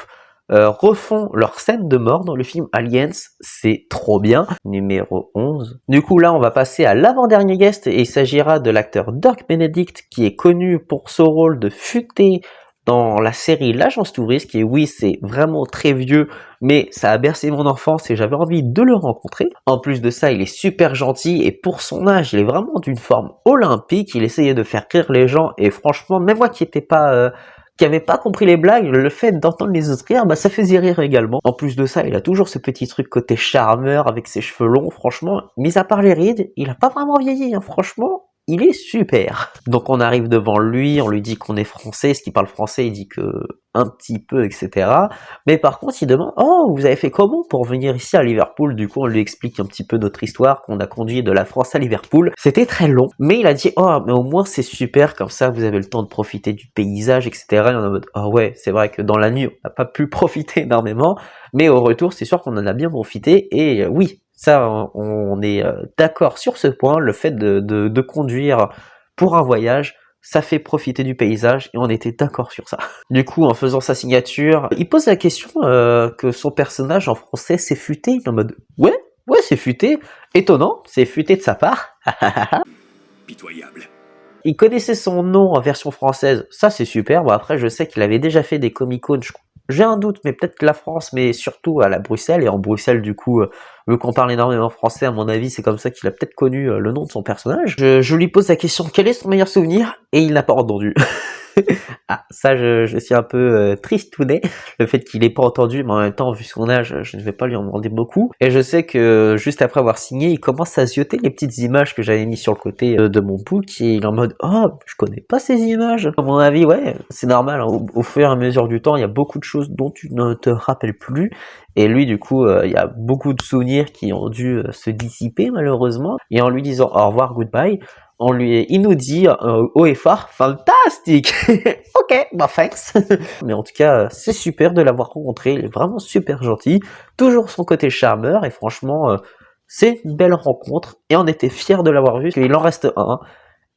refont leur scène de mort dans le film Aliens, c'est trop bien. Numéro 11. Du coup là on va passer à l'avant-dernier guest et il s'agira de l'acteur Dirk Benedict qui est connu pour son rôle de futé dans la série L'Agence Touriste, qui oui c'est vraiment très vieux mais ça a bercé mon enfance et j'avais envie de le rencontrer. En plus de ça il est super gentil et pour son âge il est vraiment d'une forme olympique, il essayait de faire rire les gens et franchement même moi qui avait pas compris les blagues, le fait d'entendre les autres rire, bah ça faisait rire également. En plus de ça, il a toujours ce petit truc côté charmeur avec ses cheveux longs, franchement, mis à part les rides, il a pas vraiment vieilli, hein, franchement. Il est super. Donc on arrive devant lui, on lui dit qu'on est français, ce qu'il parle français, il dit que un petit peu, etc. Mais par contre, il demande oh, vous avez fait comment pour venir ici à Liverpool? Du coup, on lui explique un petit peu notre histoire, qu'on a conduit de la France à Liverpool. C'était très long, mais il a dit oh, mais au moins c'est super, comme ça vous avez le temps de profiter du paysage, etc. Et on est en mode oh ouais, c'est vrai que dans la nuit, on n'a pas pu profiter énormément, mais au retour, c'est sûr qu'on en a bien profité. Et oui, ça, on est d'accord sur ce point, le fait de conduire pour un voyage, ça fait profiter du paysage et on était d'accord sur ça. Du coup, en faisant sa signature, il pose la question que son personnage en français c'est futé. Il est en mode ouais, c'est futé. Étonnant, c'est futé de sa part. Pitoyable. Il connaissait son nom en version française, ça c'est super. Bon après, je sais qu'il avait déjà fait des Comic-Con, j'ai un doute, mais peut-être la France, mais surtout à la Bruxelles. Et en Bruxelles, du coup, vu qu'on parle énormément français, à mon avis, c'est comme ça qu'il a peut-être connu le nom de son personnage. Je lui pose la question, quel est son meilleur souvenir? Et il n'a pas entendu. Ah, ça, je suis un peu tristouné, le fait qu'il ait pas entendu, mais en même temps, vu son âge, je ne vais pas lui en demander beaucoup. Et je sais que juste après avoir signé, il commence à zioter les petites images que j'avais mis sur le côté de mon book, et il est en mode « Oh, je connais pas ces images !» À mon avis, ouais, c'est normal, hein, au fur et à mesure du temps, il y a beaucoup de choses dont tu ne te rappelles plus, et lui, du coup, il y a beaucoup de souvenirs qui ont dû se dissiper, malheureusement, et en lui disant « Au revoir, goodbye », il nous dit haut et fort, fantastique. Ok, bah thanks. Mais en tout cas, c'est super de l'avoir rencontré, il est vraiment super gentil, toujours son côté charmeur, et franchement, c'est une belle rencontre, et on était fiers de l'avoir vu, parce qu'il en reste un,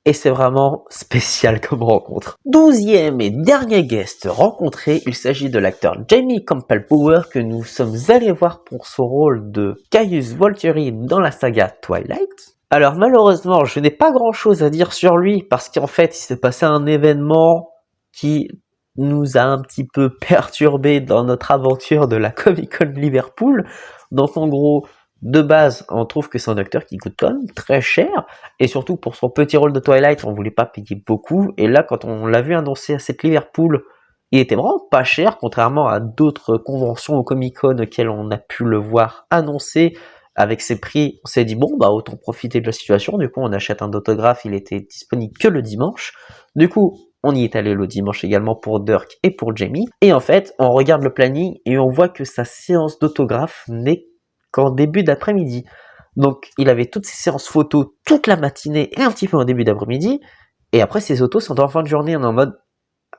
et c'est vraiment spécial comme rencontre. 12e et dernier guest rencontré, il s'agit de l'acteur Jamie Campbell Bower, que nous sommes allés voir pour son rôle de Caius Volturi dans la saga Twilight. Alors malheureusement, je n'ai pas grand chose à dire sur lui parce qu'en fait, il s'est passé un événement qui nous a un petit peu perturbé dans notre aventure de la Comic Con Liverpool. Donc en gros, de base, on trouve que c'est un acteur qui coûte quand même très cher, et surtout pour son petit rôle de Twilight, on voulait pas payer beaucoup, et là quand on l'a vu annoncer à cette Liverpool, il était vraiment pas cher, contrairement à d'autres conventions au Comic Con auxquelles on a pu le voir annoncé. avec ses prix, on s'est dit bon bah autant profiter de la situation. Du coup, on achète un autographe, il était disponible que le dimanche. Du coup, on y est allé le dimanche également pour Dirk et pour Jamie. Et en fait, on regarde le planning et on voit que sa séance d'autographe n'est qu'en début d'après-midi. Donc, il avait toutes ses séances photos toute la matinée et un petit peu en début d'après-midi. Et après, ses autos sont en fin de journée. On est en mode,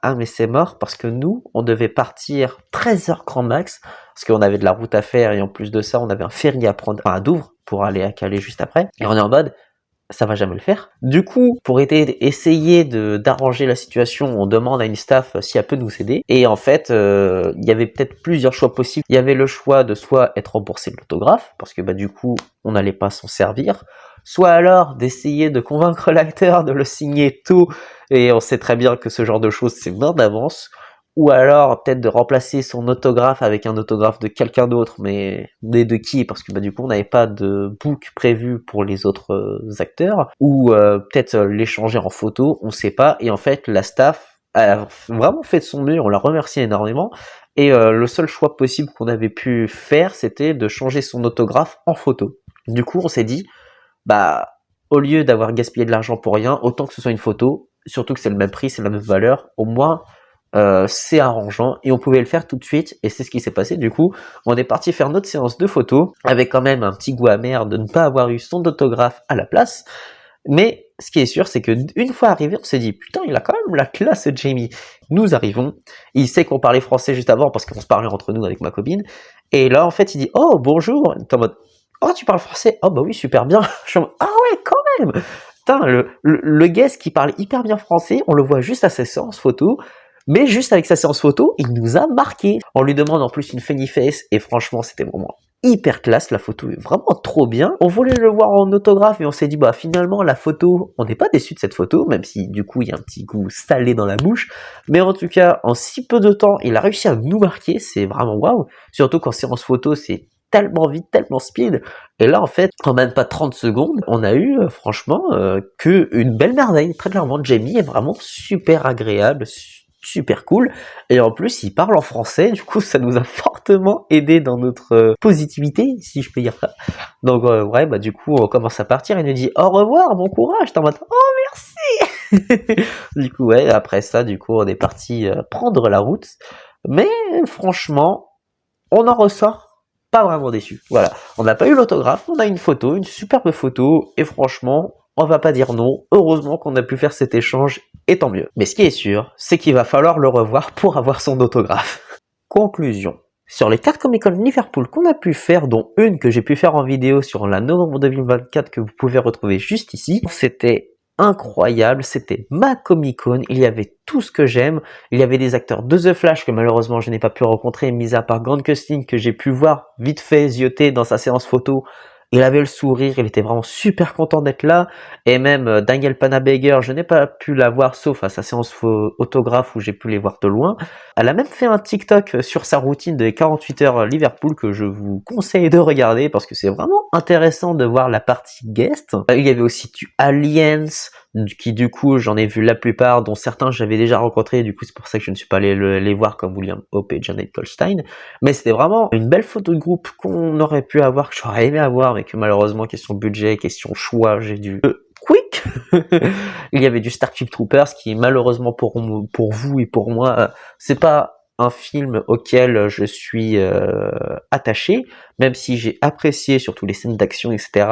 ah mais c'est mort parce que nous, on devait partir 13 heures grand max parce qu'on avait de la route à faire et en plus de ça, on avait un ferry à prendre à Douvres pour aller à Calais juste après. Et on est en mode, ça va jamais le faire. Du coup, pour essayer d'arranger la situation, on demande à une staff si elle peut nous aider. Et en fait, il y avait peut-être plusieurs choix possibles. Il y avait le choix de soit être remboursé de l'autographe, parce que bah du coup, on n'allait pas s'en servir, soit alors d'essayer de convaincre l'acteur de le signer tôt, et on sait très bien que ce genre de choses, c'est bien d'avance, ou alors peut-être de remplacer son autographe avec un autographe de quelqu'un d'autre, mais de qui? Parce que bah du coup on n'avait pas de book prévu pour les autres acteurs, ou peut-être l'échanger en photo, on sait pas. Et en fait la staff a vraiment fait de son mieux, on la remercie énormément. Et le seul choix possible qu'on avait pu faire, c'était de changer son autographe en photo. Du coup on s'est dit, bah au lieu d'avoir gaspillé de l'argent pour rien, autant que ce soit une photo, surtout que c'est le même prix, c'est la même valeur, au moins c'est arrangeant et on pouvait le faire tout de suite et c'est ce qui s'est passé. Du coup, on est parti faire notre séance de photos avec quand même un petit goût amer de ne pas avoir eu son autographe à la place. Mais ce qui est sûr, c'est que une fois arrivé, on s'est dit putain, il a quand même la classe, Jamie. Nous arrivons, il sait qu'on parlait français juste avant parce qu'on se parlait entre nous avec ma copine. Et là, en fait, il dit oh bonjour. T'es en mode oh tu parles français? Oh bah oui super bien. Je suis en mode ah ouais quand même. Putain, le guest qui parle hyper bien français, on le voit juste à sa séance photo. Mais juste avec sa séance photo, il nous a marqué. On lui demande en plus une funny face et franchement, c'était vraiment hyper classe. La photo est vraiment trop bien. On voulait le voir en autographe et on s'est dit, bah finalement, la photo, on n'est pas déçu de cette photo, même si du coup, il y a un petit goût salé dans la bouche. Mais en tout cas, en si peu de temps, il a réussi à nous marquer. C'est vraiment waouh. Surtout qu'en séance photo, c'est tellement vite, tellement speed. Et là, en fait, en même pas 30 secondes, on a eu, franchement, que une belle merveille. Très clairement, Jamie est vraiment super agréable, super cool, et en plus il parle en français, du coup ça nous a fortement aidé dans notre positivité, si je peux dire ça. Donc ouais, bah du coup on commence à partir, il nous dit au revoir, bon courage, t'es en mode oh merci. Du coup ouais, après ça du coup on est parti prendre la route, mais franchement on en ressort pas vraiment déçu. Voilà, on n'a pas eu l'autographe, on a une photo, une superbe photo, et franchement on va pas dire non, heureusement qu'on a pu faire cet échange, et tant mieux. Mais ce qui est sûr, c'est qu'il va falloir le revoir pour avoir son autographe. Conclusion. Sur les 4 Comic-Con Liverpool qu'on a pu faire, dont une que j'ai pu faire en vidéo sur la novembre 2024 que vous pouvez retrouver juste ici, c'était incroyable, c'était ma Comic-Con, il y avait tout ce que j'aime, il y avait des acteurs de The Flash que malheureusement je n'ai pas pu rencontrer, mis à part Grant Gustin que j'ai pu voir vite fait zioter dans sa séance photo. Il avait le sourire, il était vraiment super content d'être là. Et même Daniel Panabaker, je n'ai pas pu la voir sauf à sa séance autographe où j'ai pu les voir de loin. Elle a même fait un TikTok sur sa routine de 48 heures Liverpool que je vous conseille de regarder parce que c'est vraiment intéressant de voir la partie guest. Il y avait aussi du Aliens, qui du coup j'en ai vu la plupart, dont certains j'avais déjà rencontrés, du coup c'est pour ça que je ne suis pas allé les voir comme William Hope et Janet Goldstein. Mais c'était vraiment une belle photo de groupe qu'on aurait pu avoir, que j'aurais aimé avoir, mais que malheureusement, question budget, question choix, j'ai dû quick. Il y avait du Starship Troopers qui malheureusement pour vous et pour moi, c'est pas un film auquel je suis attaché, même si j'ai apprécié surtout les scènes d'action, etc.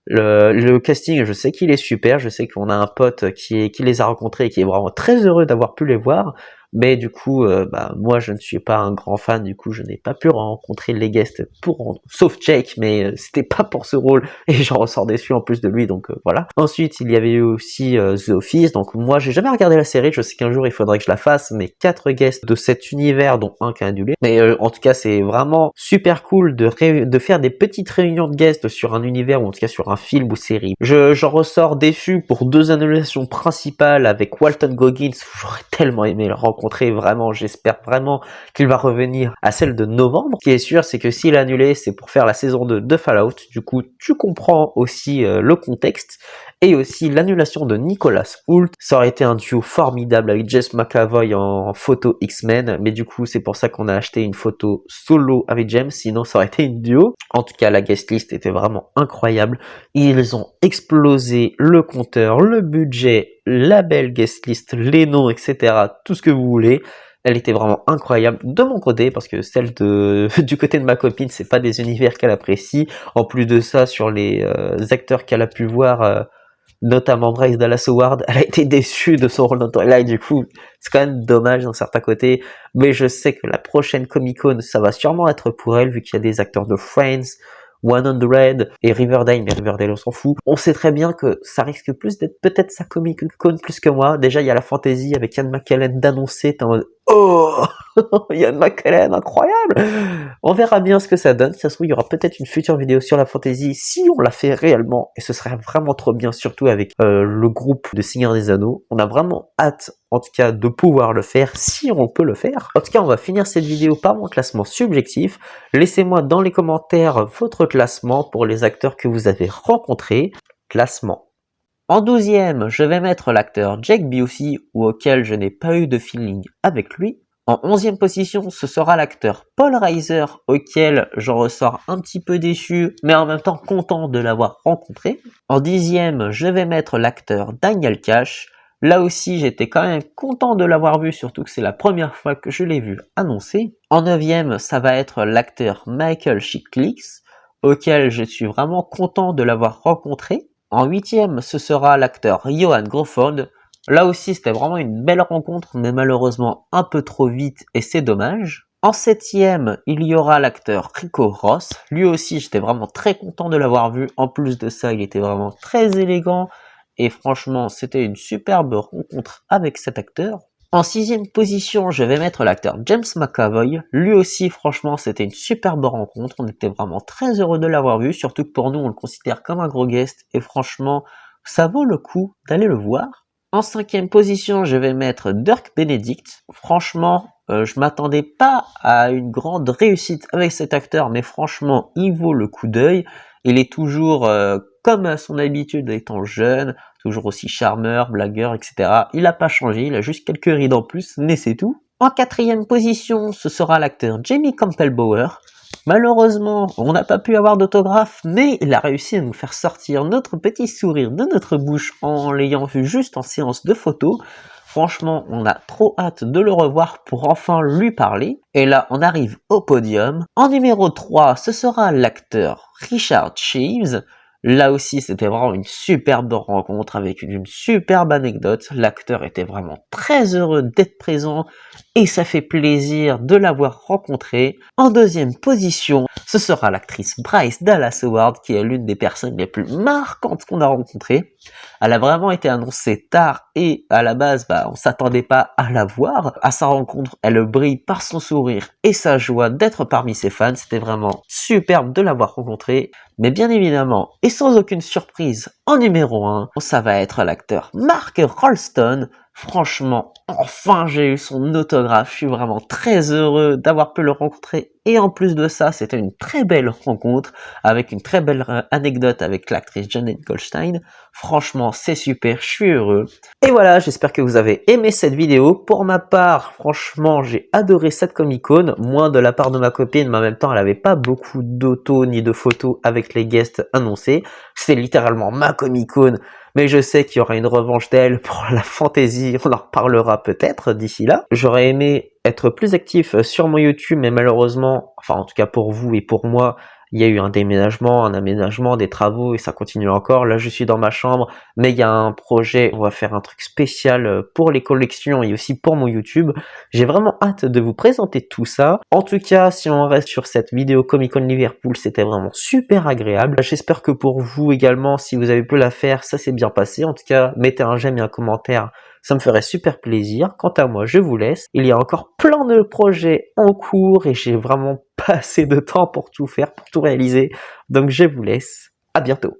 Le casting, je sais qu'il est super, je sais qu'on a un pote qui les a rencontrés et qui est vraiment très heureux d'avoir pu les voir, mais du coup, bah, moi je ne suis pas un grand fan, du coup je n'ai pas pu rencontrer les guests sauf Jake, mais c'était pas pour ce rôle, et j'en ressors déçu en plus de lui, donc voilà. Ensuite, il y avait eu aussi The Office, donc moi j'ai jamais regardé la série, je sais qu'un jour il faudrait que je la fasse, mais 4 guests de cet univers, dont un qui a annulé, mais en tout cas c'est vraiment super cool de faire des petites réunions de guests sur un univers, ou en tout cas sur un film ou série. J'en ressors déçu pour 2 annulations principales avec Walton Goggins, j'aurais tellement aimé le rencontrer rencontrer. Vraiment, j'espère vraiment qu'il va revenir à celle de novembre. Ce qui est sûr, c'est que s'il a annulé, c'est pour faire la saison 2 de Fallout. Du coup, tu comprends aussi le contexte. Et aussi l'annulation de Nicholas Hoult. Ça aurait été un duo formidable avec Jess McAvoy en photo X-Men, mais du coup c'est pour ça qu'on a acheté une photo solo avec James, sinon ça aurait été une duo. En tout cas la guest list était vraiment incroyable. Ils ont explosé le compteur, le budget, la belle guest list, les noms, etc. Tout ce que vous voulez. Elle était vraiment incroyable de mon côté, parce que celle du côté de ma copine, c'est pas des univers qu'elle apprécie. En plus de ça, sur les acteurs qu'elle a pu voir, notamment Bryce Dallas Howard, elle a été déçue de son rôle dans Twilight, du coup, c'est quand même dommage d'un certain côté, mais je sais que la prochaine Comic-Con, ça va sûrement être pour elle, vu qu'il y a des acteurs de Friends, 100 et Riverdale, mais Riverdale on s'en fout. On sait très bien que ça risque plus d'être peut-être sa Comic-Con plus que moi. Déjà, il y a la fantasy avec Ian McKellen d'annoncer, t'es en mode oh Ian McKellen, incroyable. On verra bien ce que ça donne. Si ça se trouve, il y aura peut-être une future vidéo sur la fantasy si on la fait réellement, et ce serait vraiment trop bien, surtout avec le groupe de Seigneur des Anneaux. On a vraiment hâte, en tout cas, de pouvoir le faire si on peut le faire. En tout cas, on va finir cette vidéo par mon classement subjectif. Laissez-moi dans les commentaires votre classement pour les acteurs que vous avez rencontrés. Classement. En 12e, je vais mettre l'acteur Jake Busey, auquel je n'ai pas eu de feeling avec lui. En 11e position, ce sera l'acteur Paul Reiser, auquel j'en ressors un petit peu déçu, mais en même temps content de l'avoir rencontré. En 10e, je vais mettre l'acteur Daniel Kash. Là aussi, j'étais quand même content de l'avoir vu, surtout que c'est la première fois que je l'ai vu annoncé. En 9e, ça va être l'acteur Michael Chiklis, auquel je suis vraiment content de l'avoir rencontré. En 8e, ce sera l'acteur Johan Crawford. Là aussi, c'était vraiment une belle rencontre, mais malheureusement un peu trop vite, et c'est dommage. En 7e, il y aura l'acteur Rico Ross. Lui aussi, j'étais vraiment très content de l'avoir vu. En plus de ça, il était vraiment très élégant. Et franchement, c'était une superbe rencontre avec cet acteur. En 6e position, je vais mettre l'acteur James McAvoy. Lui aussi, franchement, c'était une superbe rencontre. On était vraiment très heureux de l'avoir vu, surtout que pour nous, on le considère comme un gros guest. Et franchement, ça vaut le coup d'aller le voir. En 5e position, je vais mettre Dirk Benedict. Franchement, je m'attendais pas à une grande réussite avec cet acteur, mais franchement, il vaut le coup d'œil. Il est toujours, comme à son habitude, étant jeune, toujours aussi charmeur, blagueur, etc. Il n'a pas changé, il a juste quelques rides en plus, mais c'est tout. En 4e position, ce sera l'acteur Jamie Campbell-Bower. Malheureusement, on n'a pas pu avoir d'autographe, mais il a réussi à nous faire sortir notre petit sourire de notre bouche en l'ayant vu juste en séance de photo. Franchement, on a trop hâte de le revoir pour enfin lui parler. Et là, on arrive au podium. En numéro 3, ce sera l'acteur Richard Cheves. Là aussi, c'était vraiment une superbe rencontre avec une superbe anecdote. L'acteur était vraiment très heureux d'être présent et ça fait plaisir de l'avoir rencontré. En 2e position, ce sera l'actrice Bryce Dallas Howard, qui est l'une des personnes les plus marquantes qu'on a rencontrées. Elle a vraiment été annoncée tard et à la base, on s'attendait pas à la voir. À sa rencontre, elle brille par son sourire et sa joie d'être parmi ses fans. C'était vraiment superbe de l'avoir rencontrée. Mais bien évidemment, et sans aucune surprise, en numéro 1, ça va être l'acteur Mark Rolston. Franchement, enfin j'ai eu son autographe, je suis vraiment très heureux d'avoir pu le rencontrer. Et en plus de ça, c'était une très belle rencontre, avec une très belle anecdote avec l'actrice Janet Goldstein. Franchement, c'est super, je suis heureux. Et voilà, j'espère que vous avez aimé cette vidéo. Pour ma part, franchement, j'ai adoré cette Comic-Con, moins de la part de ma copine, mais en même temps, elle avait pas beaucoup d'autos ni de photos avec les guests annoncés. C'est littéralement ma Comic-Con, mais je sais qu'il y aura une revanche d'elle pour la fantasy, on en reparlera peut-être d'ici là. J'aurais aimé être plus actif sur mon YouTube, mais malheureusement, enfin en tout cas pour vous et pour moi, il y a eu un déménagement, un aménagement, des travaux et ça continue encore. Là, je suis dans ma chambre, mais il y a un projet, on va faire un truc spécial pour les collections et aussi pour mon YouTube. J'ai vraiment hâte de vous présenter tout ça. En tout cas, si on reste sur cette vidéo Comic-Con Liverpool, c'était vraiment super agréable. J'espère que pour vous également, si vous avez pu la faire, ça s'est bien passé. En tout cas, mettez un j'aime et un commentaire. Ça me ferait super plaisir. Quant à moi, je vous laisse. Il y a encore plein de projets en cours et j'ai vraiment pas assez de temps pour tout faire, pour tout réaliser. Donc je vous laisse. À bientôt.